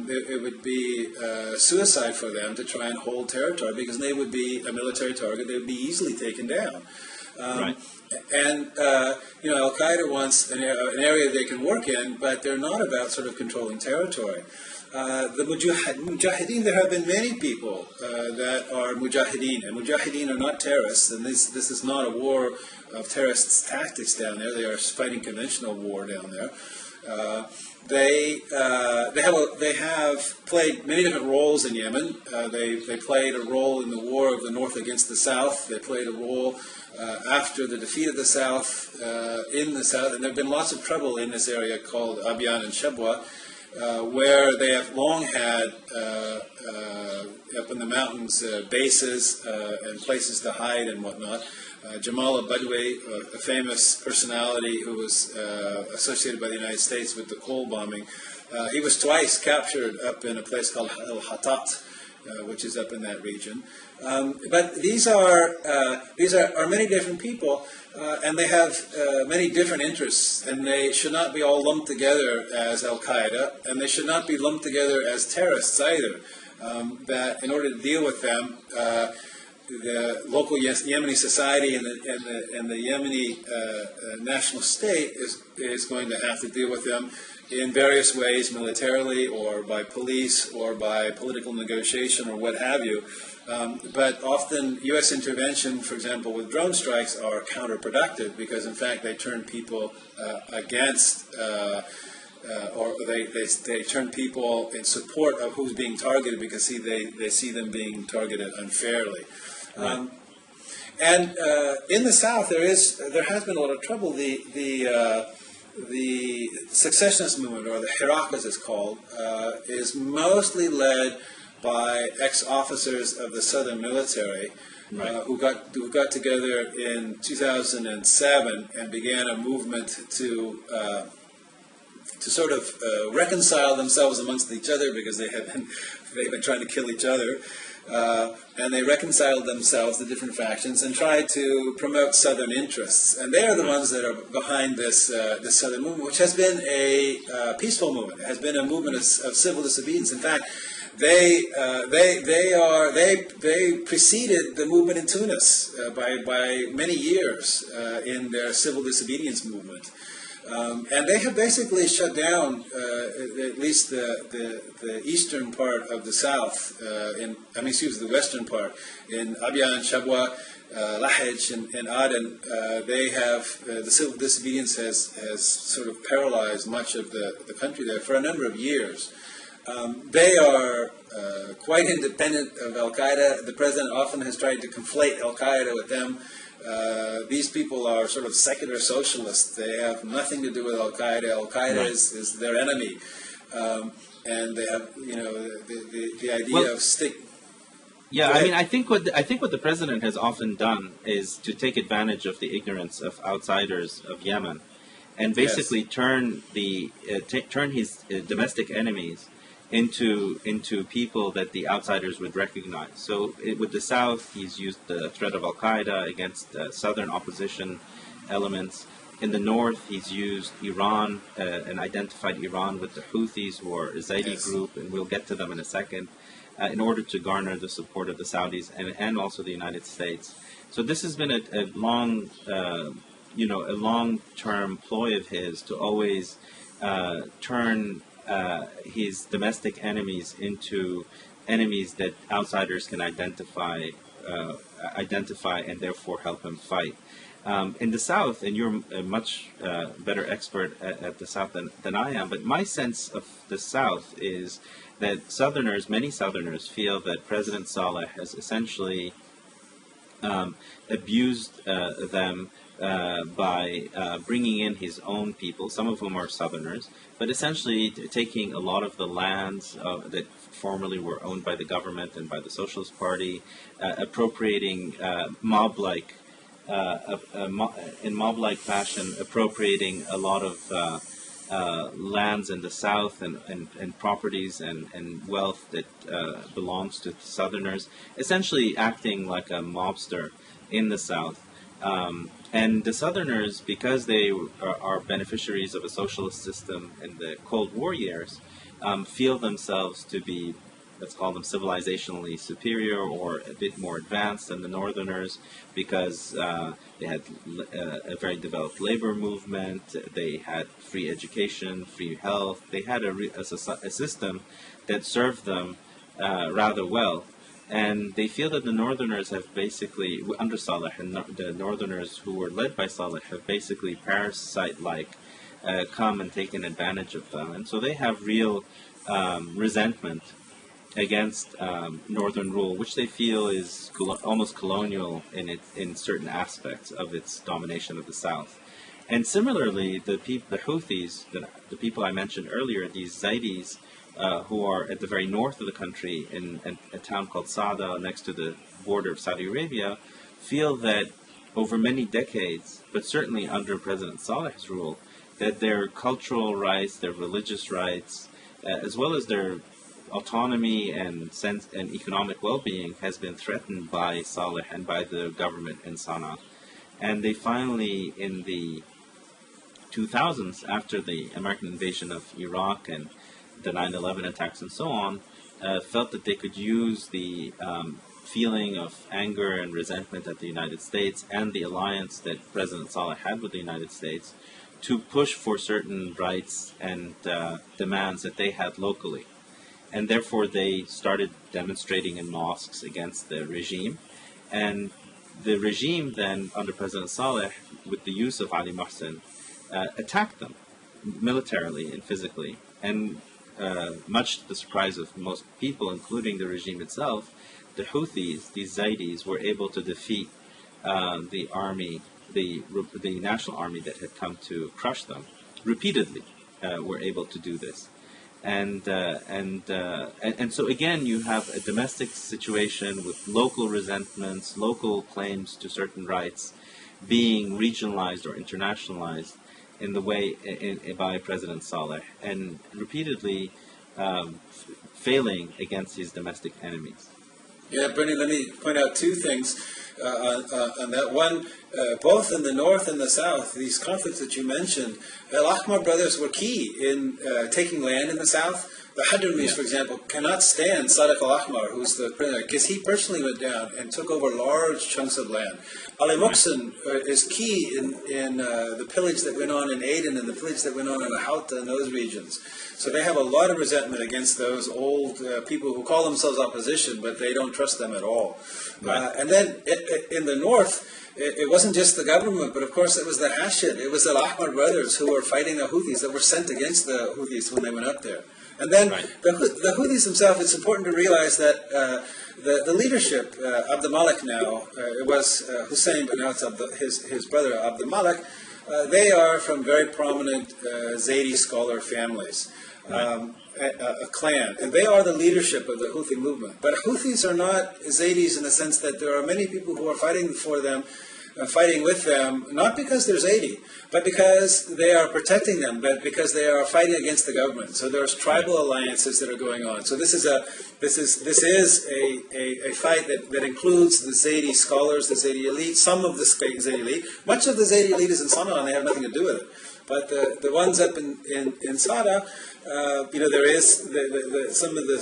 It would be suicide for them to try and hold territory, because they would be a military target. They would be easily taken down. Right. And, Al-Qaeda wants an area they can work in, but they're not about sort of controlling territory. The mujahideen, there have been many people that are mujahideen, and mujahideen are not terrorists, and this is not a war of terrorist tactics down there. They are fighting conventional war down there. They have played many different roles in Yemen. They played a role in the war of the North against the South. They played a role after the defeat of the South in the South, and there have been lots of trouble in this area called Abyan and Shabwa, where they have long had up in the mountains bases and places to hide and whatnot. Jamal al-Badwi, a famous personality who was associated by the United States with the coal bombing, he was twice captured up in a place called al-Hatat, which is up in that region. But these are many different people, and they have many different interests, and they should not be all lumped together as Al-Qaeda, and they should not be lumped together as terrorists either. That in order to deal with them, the local Yemeni society and the Yemeni national state is going to have to deal with them in various ways, militarily or by police or by political negotiation or what have you. But often U.S. intervention, for example, with drone strikes are counterproductive, because in fact they turn people against or they turn people in support of who's being targeted, because they see them being targeted unfairly. Right. And in the South, there has been a lot of trouble. The secessionist movement, or the Hirak as it's called, is mostly led by ex-officers of the Southern military, right, who got together in 2007 and began a movement to sort of reconcile themselves amongst each other, because they've been trying to kill each other. And they reconciled themselves, the different factions, and tried to promote Southern interests. And they are the ones that are behind this Southern movement, which has been a peaceful movement. It has been a movement of civil disobedience. In fact, they preceded the movement in Tunis by many years in their civil disobedience movement. And they have basically shut down at least the eastern part of the South, the western part, in Abyan, Shabwa, Lahij, and Aden. They have, the civil disobedience has sort of paralyzed much of the country there for a number of years. They are quite independent of Al-Qaeda. The president often has tried to conflate Al-Qaeda with them. These people are sort of secular socialists. They have nothing to do with Al-Qaeda. Al-Qaeda is their enemy. And they have, the idea of stick. Yeah, I mean, I think what the president has often done is to take advantage of the ignorance of outsiders of Yemen, and basically turn his domestic enemies into people that the outsiders would recognize. So with the South, he's used the threat of Al-Qaeda against southern opposition elements. In the North, he's used Iran and identified Iran with the Houthis, who are a Zaidi group, and we'll get to them in a second, in order to garner the support of the Saudis and also the United States. So this has been a long-term ploy of his to always turn his domestic enemies into enemies that outsiders can identify and therefore help him fight. In the South, and you're a much better expert at the South than I am, but my sense of the South is that many Southerners feel that President Saleh has essentially abused them by bringing in his own people, some of whom are Southerners, but essentially taking a lot of the lands that formerly were owned by the government and by the Socialist Party, appropriating mob-like fashion, appropriating a lot of lands in the South and properties and wealth that belongs to Southerners, essentially acting like a mobster in the South. And the Southerners, because they are beneficiaries of a socialist system in the Cold War years, feel themselves to be, let's call them civilizationally superior or a bit more advanced than the Northerners, because they had a very developed labor movement, they had free education, free health, they had a system that served them rather well. And they feel that the Northerners have basically, under Saleh, and the Northerners who were led by Saleh have basically parasite-like come and taken advantage of them. And so they have real resentment against Northern rule, which they feel is almost colonial in certain aspects of its domination of the South. And similarly, the Houthis, the people I mentioned earlier, these Zaidis, who are at the very north of the country in a town called Sada, next to the border of Saudi Arabia, feel that over many decades, but certainly under President Saleh's rule, that their cultural rights, their religious rights, as well as their autonomy and economic well-being has been threatened by Saleh and by the government in Sana'a. And they finally, in the 2000s, after the American invasion of Iraq and the 9/11 attacks and so on, felt that they could use the feeling of anger and resentment at the United States and the alliance that President Saleh had with the United States to push for certain rights and demands that they had locally. And therefore they started demonstrating in mosques against the regime. And the regime then, under President Saleh, with the use of Ali Mohsen, attacked them militarily and physically. And much to the surprise of most people, including the regime itself, the Houthis, these Zaidis, were able to defeat the army, the national army that had come to crush them. Repeatedly were able to do this. And so again, you have a domestic situation with local resentments, local claims to certain rights being regionalized or internationalized in the way by President Saleh, and repeatedly failing against his domestic enemies. Yeah, Bernie, let me point out two things on that. One, both in the North and the South, these conflicts that you mentioned, Al-Ahmar brothers were key in taking land in the South. The Hadramis, for example, cannot stand Sadiq al-Ahmar, who's the president, because he personally went down and took over large chunks of land. Ali Mohsen is key in the pillage that went on in Aden and the pillage that went on in Houta and those regions. So they have a lot of resentment against those old people who call themselves opposition, but they don't trust them at all. Right. And then in the North, it wasn't just the government, but of course it was the Hashid. It was the Al-Ahmar brothers who were fighting the Houthis, that were sent against the Houthis when they went up there. And then the Houthis themselves, it's important to realize that the leadership, Abd al-Malik now, it was Hussein, but now it's his brother Abd al-Malik, they are from very prominent Zaidi scholar families. A clan, and they are the leadership of the Houthi movement. But Houthis are not Zaidis in the sense that there are many people who are fighting for them fighting with them, not because there's 80, but because they are protecting them, but because they are fighting against the government. So there's tribal alliances that are going on. So this is a fight that includes the Zaidi scholars, the Zaidi elite, some of the Zaidi elite. Much of the Zaidi elite is in Sana'a, and they have nothing to do with it. But the ones up in Sada, there is some of the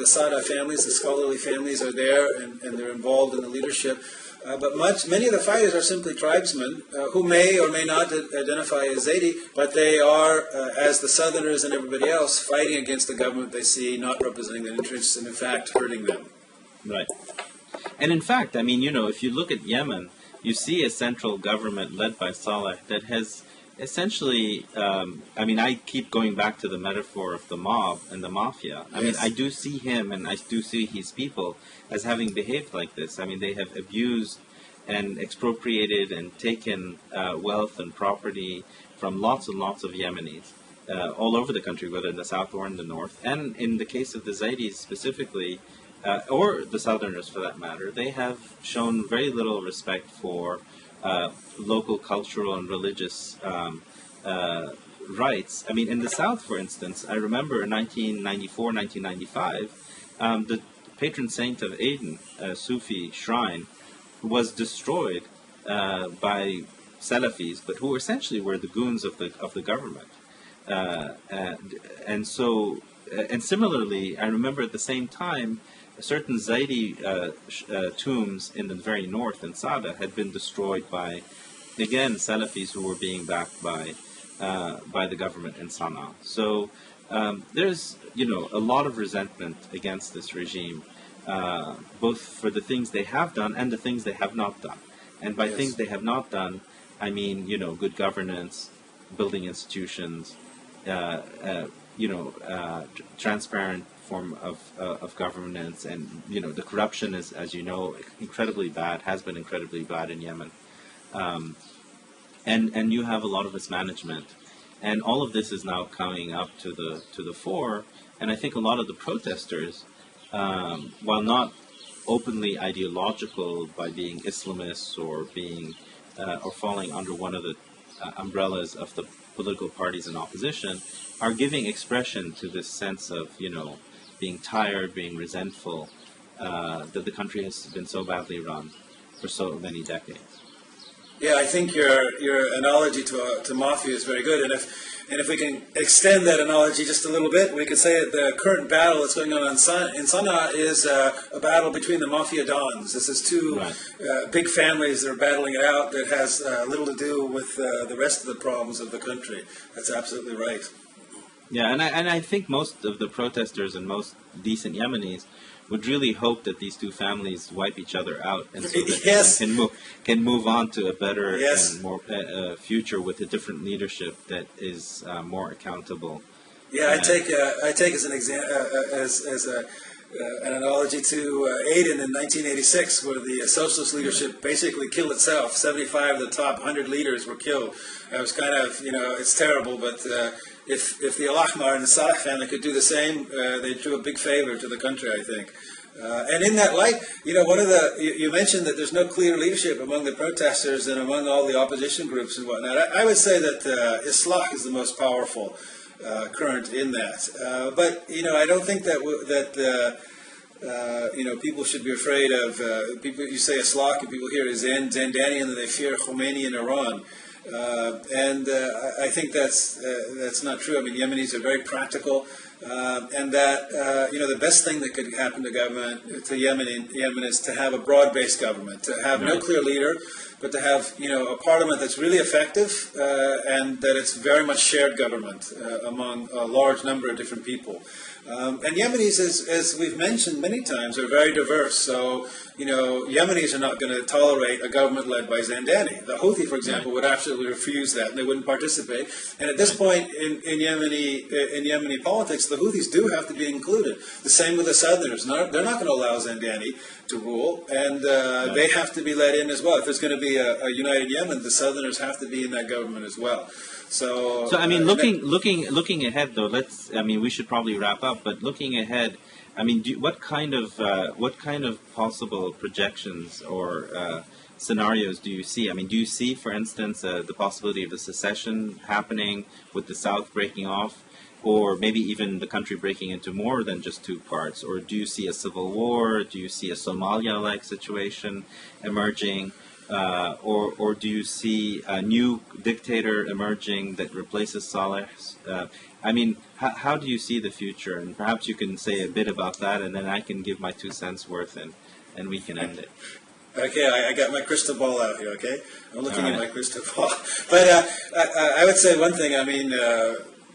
Sada families, the scholarly families are there, and they're involved in the leadership. But many of the fighters are simply tribesmen who may or may not identify as Zaidi, but they are, as the Southerners and everybody else, fighting against the government they see, not representing their interests, and in fact hurting them. Right. And in fact, I mean, if you look at Yemen, you see a central government led by Saleh that has essentially, I keep going back to the metaphor of the mob and the mafia. I mean, I do see him and I do see his people as having behaved like this. I mean, they have abused and expropriated and taken wealth and property from lots and lots of Yemenis all over the country, whether in the south or in the north. And in the case of the Zaidis specifically, or the Southerners for that matter, they have shown very little respect for local cultural and religious rights. I mean, in the South, for instance, I remember in 1994, 1995, the patron saint of Aden, a Sufi shrine, was destroyed by Salafis, but who essentially were the goons of the government. And similarly, I remember at the same time, certain Zaidi tombs in the very north in Sada had been destroyed by, again, Salafis who were being backed by the government in Sana'a. So there's, a lot of resentment against this regime, both for the things they have done and the things they have not done. And by things they have not done, I mean, good governance, building institutions, transparent form of governance, and the corruption is, as you know, incredibly bad, has been incredibly bad in Yemen, and you have a lot of mismanagement, and all of this is now coming up to the fore. And I think a lot of the protesters, while not openly ideological by being Islamists or being or falling under one of the umbrellas of the political parties in opposition, are giving expression to this sense of being tired, being resentful, that the country has been so badly run for so many decades. Yeah, I think your analogy to mafia is very good, and if we can extend that analogy just a little bit, we could say that the current battle that's going on in Sana'a is a battle between the mafia dons. This is two big families that are battling it out that has little to do with the rest of the problems of the country. That's absolutely right. Yeah, and I think most of the protesters and most decent Yemenis would really hope that these two families wipe each other out, and so that can move on to a better and more future with a different leadership that is more accountable. Yeah, I take as an an analogy to Aden in 1986, where the socialist leadership basically killed itself. 75 of the top 100 leaders were killed. It was kind of, it's terrible, but if the Al-Ahmar and the Saleh family could do the same, they'd do a big favor to the country, I think. And in that light, one of you mentioned that there's no clear leadership among the protesters and among all the opposition groups and whatnot. I would say that Islah is the most powerful current in that. But I don't think that people should be afraid of people. You say Islah, and people hear Zandani, and then they fear Khomeini in Iran. And I think that's not true. I mean, Yemenis are very practical, and that the best thing that could happen to Yemen is to have a broad-based government, to have no clear leader, but to have a parliament that's really effective, and that it's very much shared government among a large number of different people. And Yemenis, as we've mentioned many times, are very diverse. So, Yemenis are not going to tolerate a government led by Zandani. The Houthi, for example, would absolutely refuse that, and they wouldn't participate. And at this point in Yemeni politics, the Houthis do have to be included. The same with the Southerners. They're not going to allow Zandani to rule, and they have to be let in as well. If there's going to be a united Yemen, the Southerners have to be in that government as well. So I mean, looking ahead though, we should probably wrap up. But looking ahead, I mean, what kind of possible projections or scenarios do you see? I mean, do you see, for instance, the possibility of a secession happening with the South breaking off, or maybe even the country breaking into more than just two parts? Or do you see a civil war? Do you see a Somalia-like situation emerging? Or do you see a new dictator emerging that replaces Saleh? I mean, how do you see the future? And perhaps you can say a bit about that, and then I can give my 2 cents worth, and we can end it. Okay, I got my crystal ball out here, okay? I'm looking at my crystal ball. But I would say one thing, I mean,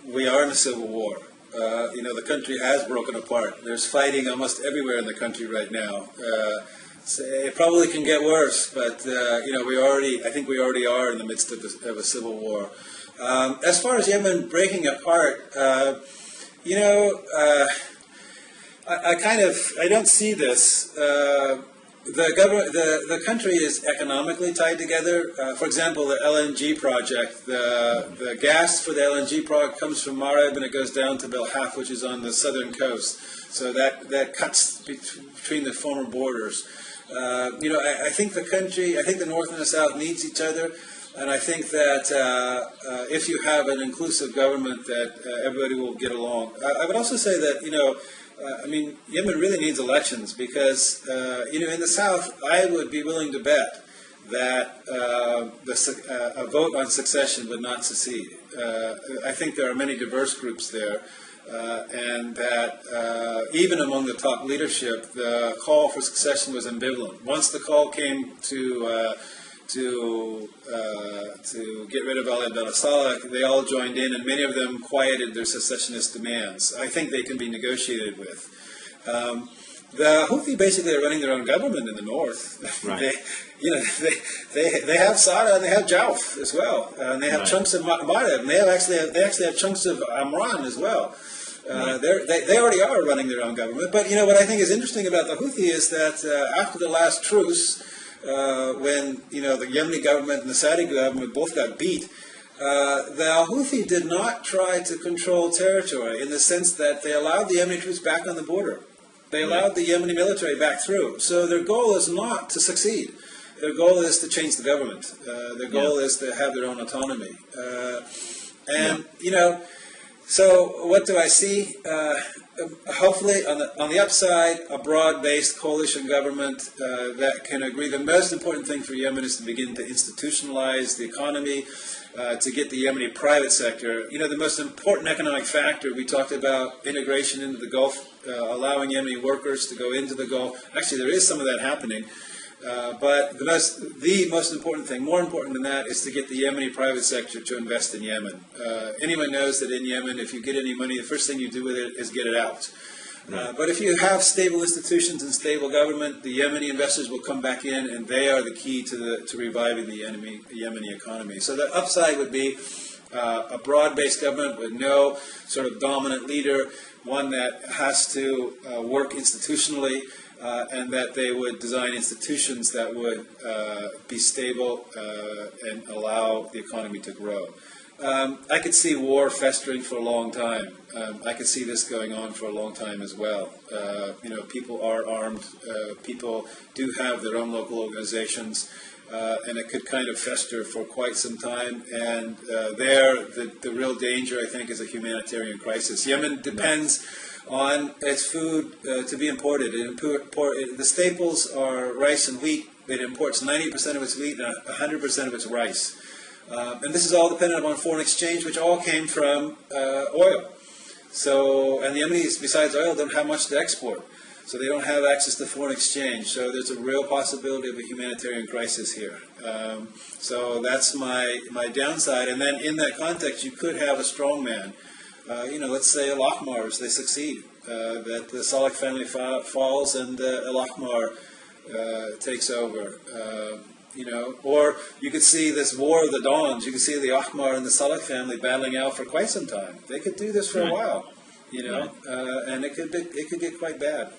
we are in a civil war. The country has broken apart. There's fighting almost everywhere in the country right now. So it probably can get worse, but, I think we already are in the midst of a civil war. As far as Yemen breaking apart, I don't see this. The country is economically tied together. For example, the LNG project, the gas for the LNG project comes from Marib and it goes down to Belhaf, which is on the southern coast. So that cuts between the former borders. I think the North and the South needs each other. And I think that if you have an inclusive government, that everybody will get along. I would also say that, Yemen really needs elections because, in the South, I would be willing to bet that a vote on succession would not succeed. I think there are many diverse groups there, and that even among the top leadership, the call for succession was ambivalent. Once the call came to get rid of Ali Abdullah Saleh, they all joined in, and many of them quieted their secessionist demands. I think they can be negotiated with. The Houthi basically are running their own government in the north. Right. they have Sada and they have Jauf as well, and they have chunks of Marib, and they actually have chunks of Amran as well. They already are running their own government. But what I think is interesting about the Houthi is that after the last truce, when the Yemeni government and the Saudi government both got beat, the Houthi did not try to control territory in the sense that they allowed the Yemeni troops back on the border. They allowed the Yemeni military back through. So their goal is not to succeed. Their goal is to change the government. Their goal is to have their own autonomy. So what do I see? Hopefully, on the upside, a broad-based coalition government that can agree. The most important thing for Yemen is to begin to institutionalize the economy, to get the Yemeni private sector. The most important economic factor, we talked about integration into the Gulf, allowing Yemeni workers to go into the Gulf. Actually, there is some of that happening. But the most important thing, more important than that, is to get the Yemeni private sector to invest in Yemen. Anyone knows that in Yemen, if you get any money, the first thing you do with it is get it out. But if you have stable institutions and stable government, the Yemeni investors will come back in, and they are the key to reviving the Yemeni economy. So the upside would be a broad-based government with no sort of dominant leader, one that has to work institutionally, and that they would design institutions that would be stable and allow the economy to grow. I could see war festering for a long time. I could see this going on for a long time as well. People are armed. People do have their own local organizations, and it could kind of fester for quite some time. And the real danger, I think, is a humanitarian crisis. Yemen depends on its food to be imported. The staples are rice and wheat. It imports 90% of its wheat and 100% of its rice. And this is all dependent upon foreign exchange, which all came from oil. And the Yemenis, besides oil, don't have much to export. So they don't have access to foreign exchange. So there's a real possibility of a humanitarian crisis here. So that's my downside. And then in that context, you could have a strong man. Let's say Al-Ahmars, they succeed. That the Saleh family falls and Al-Ahmar takes over. Or you could see this war of the dawns. You could see the Ahmar and the Saleh family battling out for quite some time. They could do this for a while. and it could get quite bad.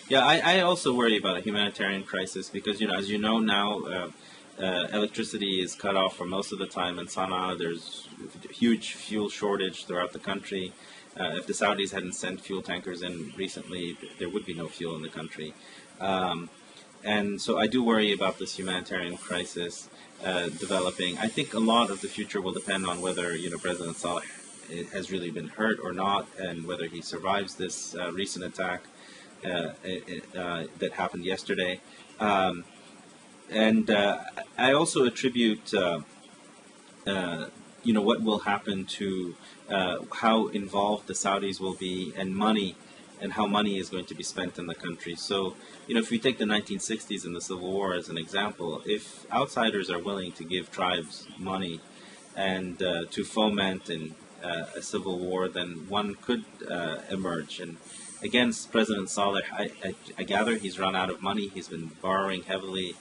Yeah, I also worry about a humanitarian crisis because, as you know now, electricity is cut off for most of the time in Sana'a. There's a huge fuel shortage throughout the country. If the Saudis hadn't sent fuel tankers in recently, there would be no fuel in the country. And so I do worry about this humanitarian crisis developing. I think a lot of the future will depend on whether, President Saleh has really been hurt or not, and whether he survives this recent attack that happened yesterday. And I also attribute, what will happen to how involved the Saudis will be and how money is going to be spent in the country. So, if we take the 1960s and the Civil War as an example, if outsiders are willing to give tribes money and to foment a civil war, then one could emerge. And against President Saleh, I gather he's run out of money. He's been borrowing heavily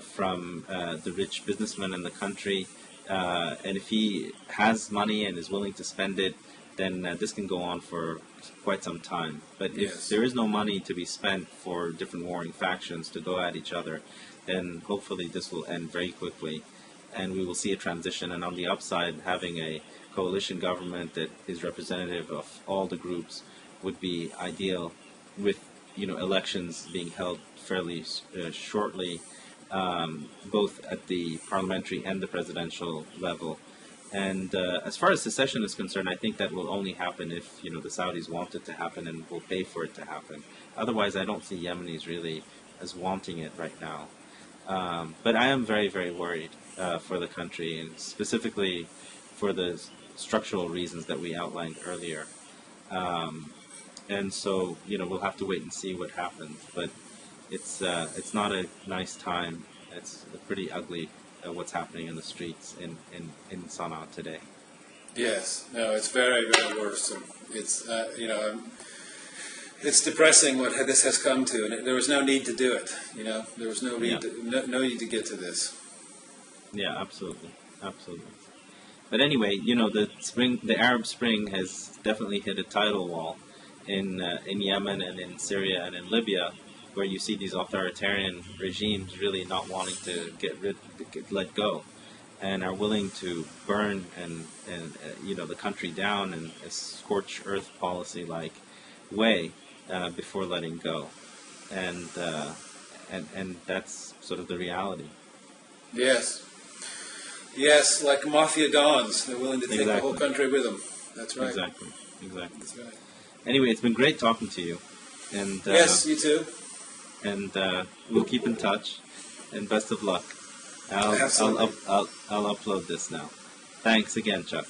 from the rich businessmen in the country. And if he has money and is willing to spend it, then this can go on for quite some time. But if there is no money to be spent for different warring factions to go at each other, then hopefully this will end very quickly. And we will see a transition. And on the upside, having a coalition government that is representative of all the groups would be ideal, with elections being held fairly shortly, both at the parliamentary and the presidential level. And as far as secession is concerned, I think that will only happen if the Saudis want it to happen and will pay for it to happen. Otherwise, I don't see Yemenis really as wanting it right now. But I am very, very worried for the country, and specifically for the structural reasons that we outlined earlier. And so, we'll have to wait and see what happens. But it's not a nice time. It's pretty ugly what's happening in the streets in Sana'a today. Yes, no, it's very, very worrisome. It's it's depressing what this has come to, and there was no need to do it. There was no need no need to get to this. Yeah, absolutely. But anyway, the Arab Spring has definitely hit a tidal wall in Yemen and in Syria and in Libya, where you see these authoritarian regimes really not wanting to let go, and are willing to burn and the country down in a scorched earth policy like way before letting go, and that's sort of the reality. Yes, like mafia dons, they're willing to take the whole country with them. That's right. Exactly. That's right. Anyway, it's been great talking to you, and yes, you too. And we'll keep in touch, and best of luck. I'll upload this now. Thanks again, Chuck.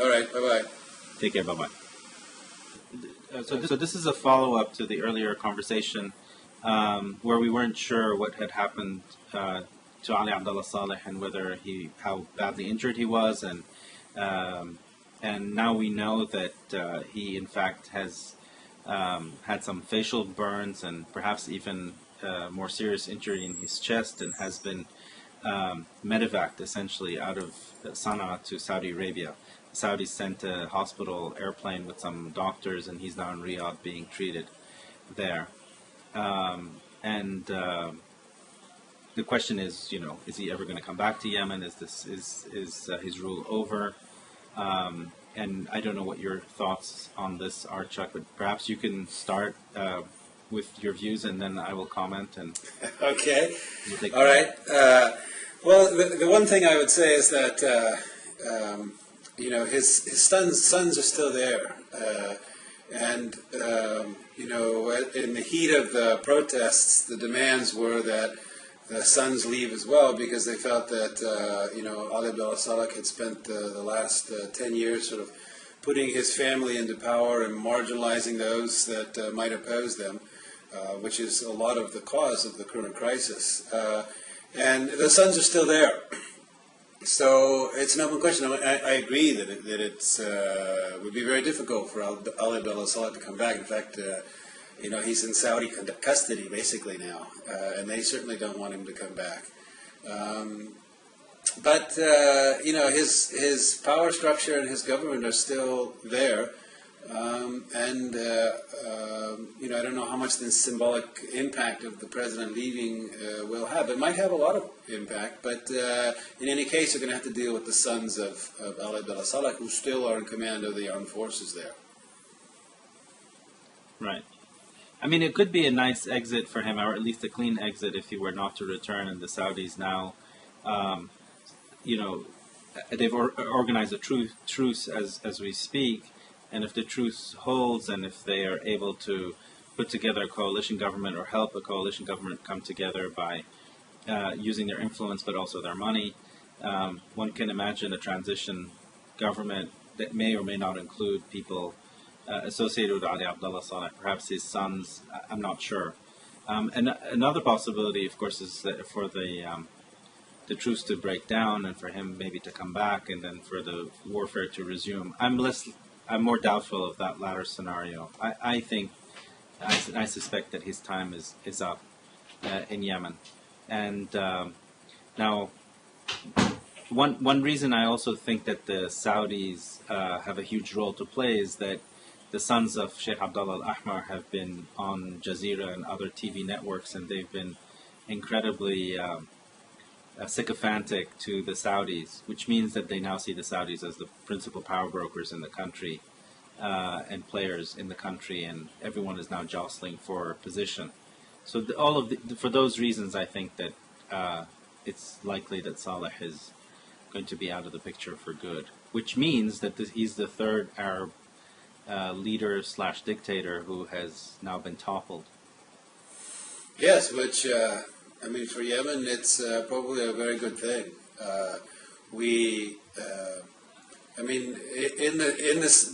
All right, bye-bye. Take care, bye-bye. So this is a follow-up to the earlier conversation where we weren't sure what had happened to Ali Abdullah Saleh and how badly injured he was, and now we know that he in fact has had some facial burns and perhaps even more serious injury in his chest, and has been medevaced essentially out of Sana'a to Saudi Arabia. The Saudis sent a hospital airplane with some doctors, and he's now in Riyadh being treated there. The question is, is he ever going to come back to Yemen? Is his rule over? And I don't know what your thoughts on this are, Chuck, but perhaps you can start with your views, and then I will comment. And okay. All right. Well, the one thing I would say is that his sons are still there, and in the heat of the protests, the demands were that the sons leave as well, because they felt that Ali Abdullah Saleh had spent the last 10 years sort of putting his family into power and marginalizing those that might oppose them, which is a lot of the cause of the current crisis. And the sons are still there. So it's an open question. I agree that it would be very difficult for Ali Abdullah Saleh to come back. In fact, he's in Saudi custody basically now, and they certainly don't want him to come back. But his power structure and his government are still there. I don't know how much the symbolic impact of the president leaving will have. It might have a lot of impact, but in any case, you're going to have to deal with the sons of Ali Abdullah Saleh, who still are in command of the armed forces there. Right. I mean, it could be a nice exit for him, or at least a clean exit if he were not to return. And the Saudis now, they've organized a truce as we speak. And if the truce holds, and if they are able to put together a coalition government or help a coalition government come together by using their influence but also their money, one can imagine a transition government that may or may not include people associated with Ali Abdullah Saleh, perhaps his sons, I'm not sure. And another possibility, of course, is that for the truce to break down and for him maybe to come back and then for the warfare to resume. I'm more doubtful of that latter scenario. I suspect that his time is up in Yemen. And now, one reason I also think that the Saudis have a huge role to play is that the sons of Sheikh Abdullah al-Ahmar have been on Jazeera and other TV networks, and they've been incredibly sycophantic to the Saudis, which means that they now see the Saudis as the principal power brokers in the country and players in the country, and everyone is now jostling for position. So for those reasons, I think that it's likely that Saleh is going to be out of the picture for good, which means that he's the third Arab leader/dictator who has now been toppled. Yes, which for Yemen, it's probably a very good thing.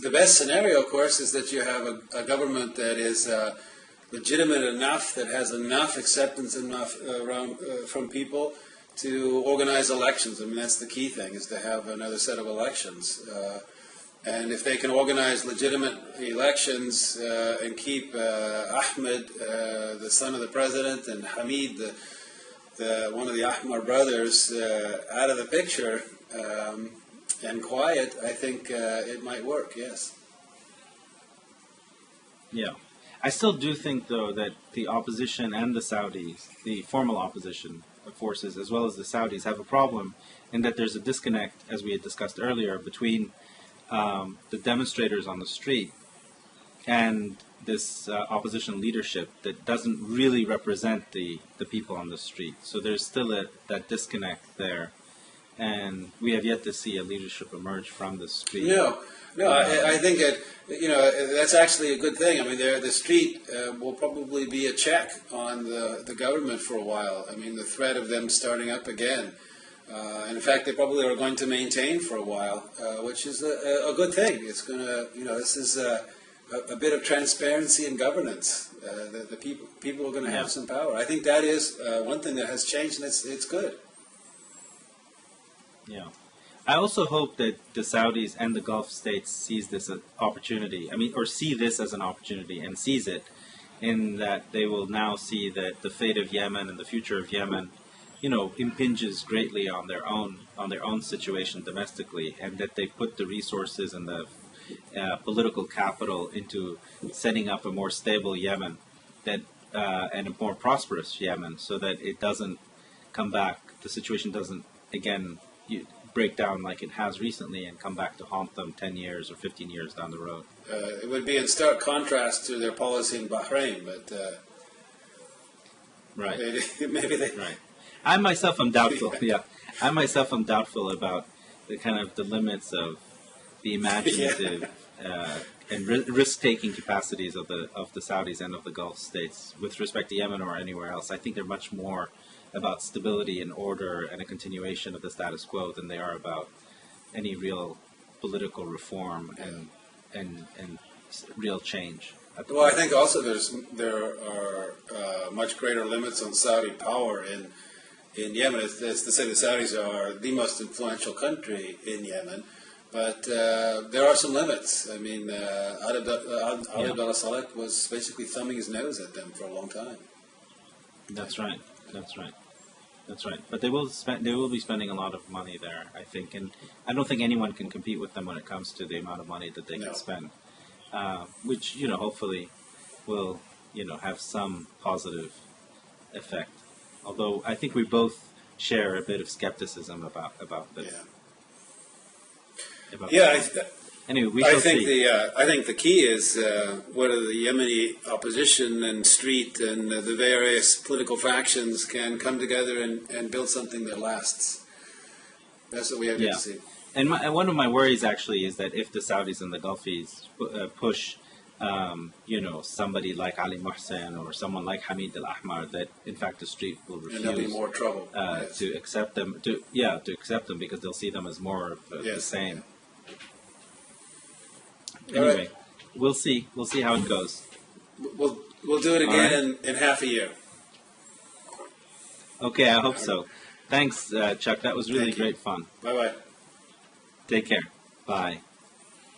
The best scenario, of course, is that you have a government that is legitimate enough, that has enough acceptance from people to organize elections. I mean, that's the key thing, is to have another set of elections. And if they can organize legitimate elections and keep Ahmed, the son of the president, and Hamid, one of the Ahmar brothers, out of the picture and quiet, I think it might work, yes. Yeah. I still do think, though, that the opposition and the Saudis, the formal opposition forces, as well as the Saudis, have a problem in that there's a disconnect, as we had discussed earlier, between the demonstrators on the street and this opposition leadership that doesn't really represent the people on the street. So there's still that disconnect there. And we have yet to see a leadership emerge from the street. No, I think that's actually a good thing. I mean, the street will probably be a check on the government for a while. I mean, the threat of them starting up again. And in fact, they probably are going to maintain for a while, which is a good thing. It's going to, this is a bit of transparency in governance. The people are going to have some power. I think that is one thing that has changed, and it's good. Yeah. I also hope that the Saudis and the Gulf states see this as an opportunity. Or see this as an opportunity and seize it, in that they will now see that the fate of Yemen and the future of Yemen, impinges greatly on their own situation domestically, and that they put the resources and the political capital into setting up a more stable Yemen, and a more prosperous Yemen, so that it doesn't come back. The situation doesn't again break down like it has recently and come back to haunt them 10 years or 15 years down the road. It would be in stark contrast to their policy in Bahrain, but right. Maybe they. Right. I myself am doubtful. Yeah, I myself am doubtful about the limits of the imaginative and risk-taking capacities of the Saudis and of the Gulf states with respect to Yemen or anywhere else. I think they're much more about stability and order and a continuation of the status quo than they are about any real political reform and real change. Well, I think also there are much greater limits on Saudi power in Yemen. It's to say the Saudis are the most influential country in Yemen, but there are some limits. I mean, Ali Abdullah Saleh was basically thumbing his nose at them for a long time. That's right. But they will be spending a lot of money there, I think, and I don't think anyone can compete with them when it comes to the amount of money that they can spend. which hopefully will have some positive effect. Although I think we both share a bit of skepticism about this. Anyway, we shall see. I think the key is whether the Yemeni opposition and street and the various political factions can come together and build something that lasts. That's what we have to see. And one of my worries actually is that if the Saudis and the Gulfies push, somebody like Ali Mohsen or someone like Hamid al-Ahmar, that in fact the street will refuse. And there'll be more trouble to accept them. To accept them because they'll see them as more of the same. Anyway, we'll see. We'll see how it goes. We'll do it again in half a year. Okay, I hope so. Thanks, Chuck. That was really great fun. Bye-bye. Take care. Bye.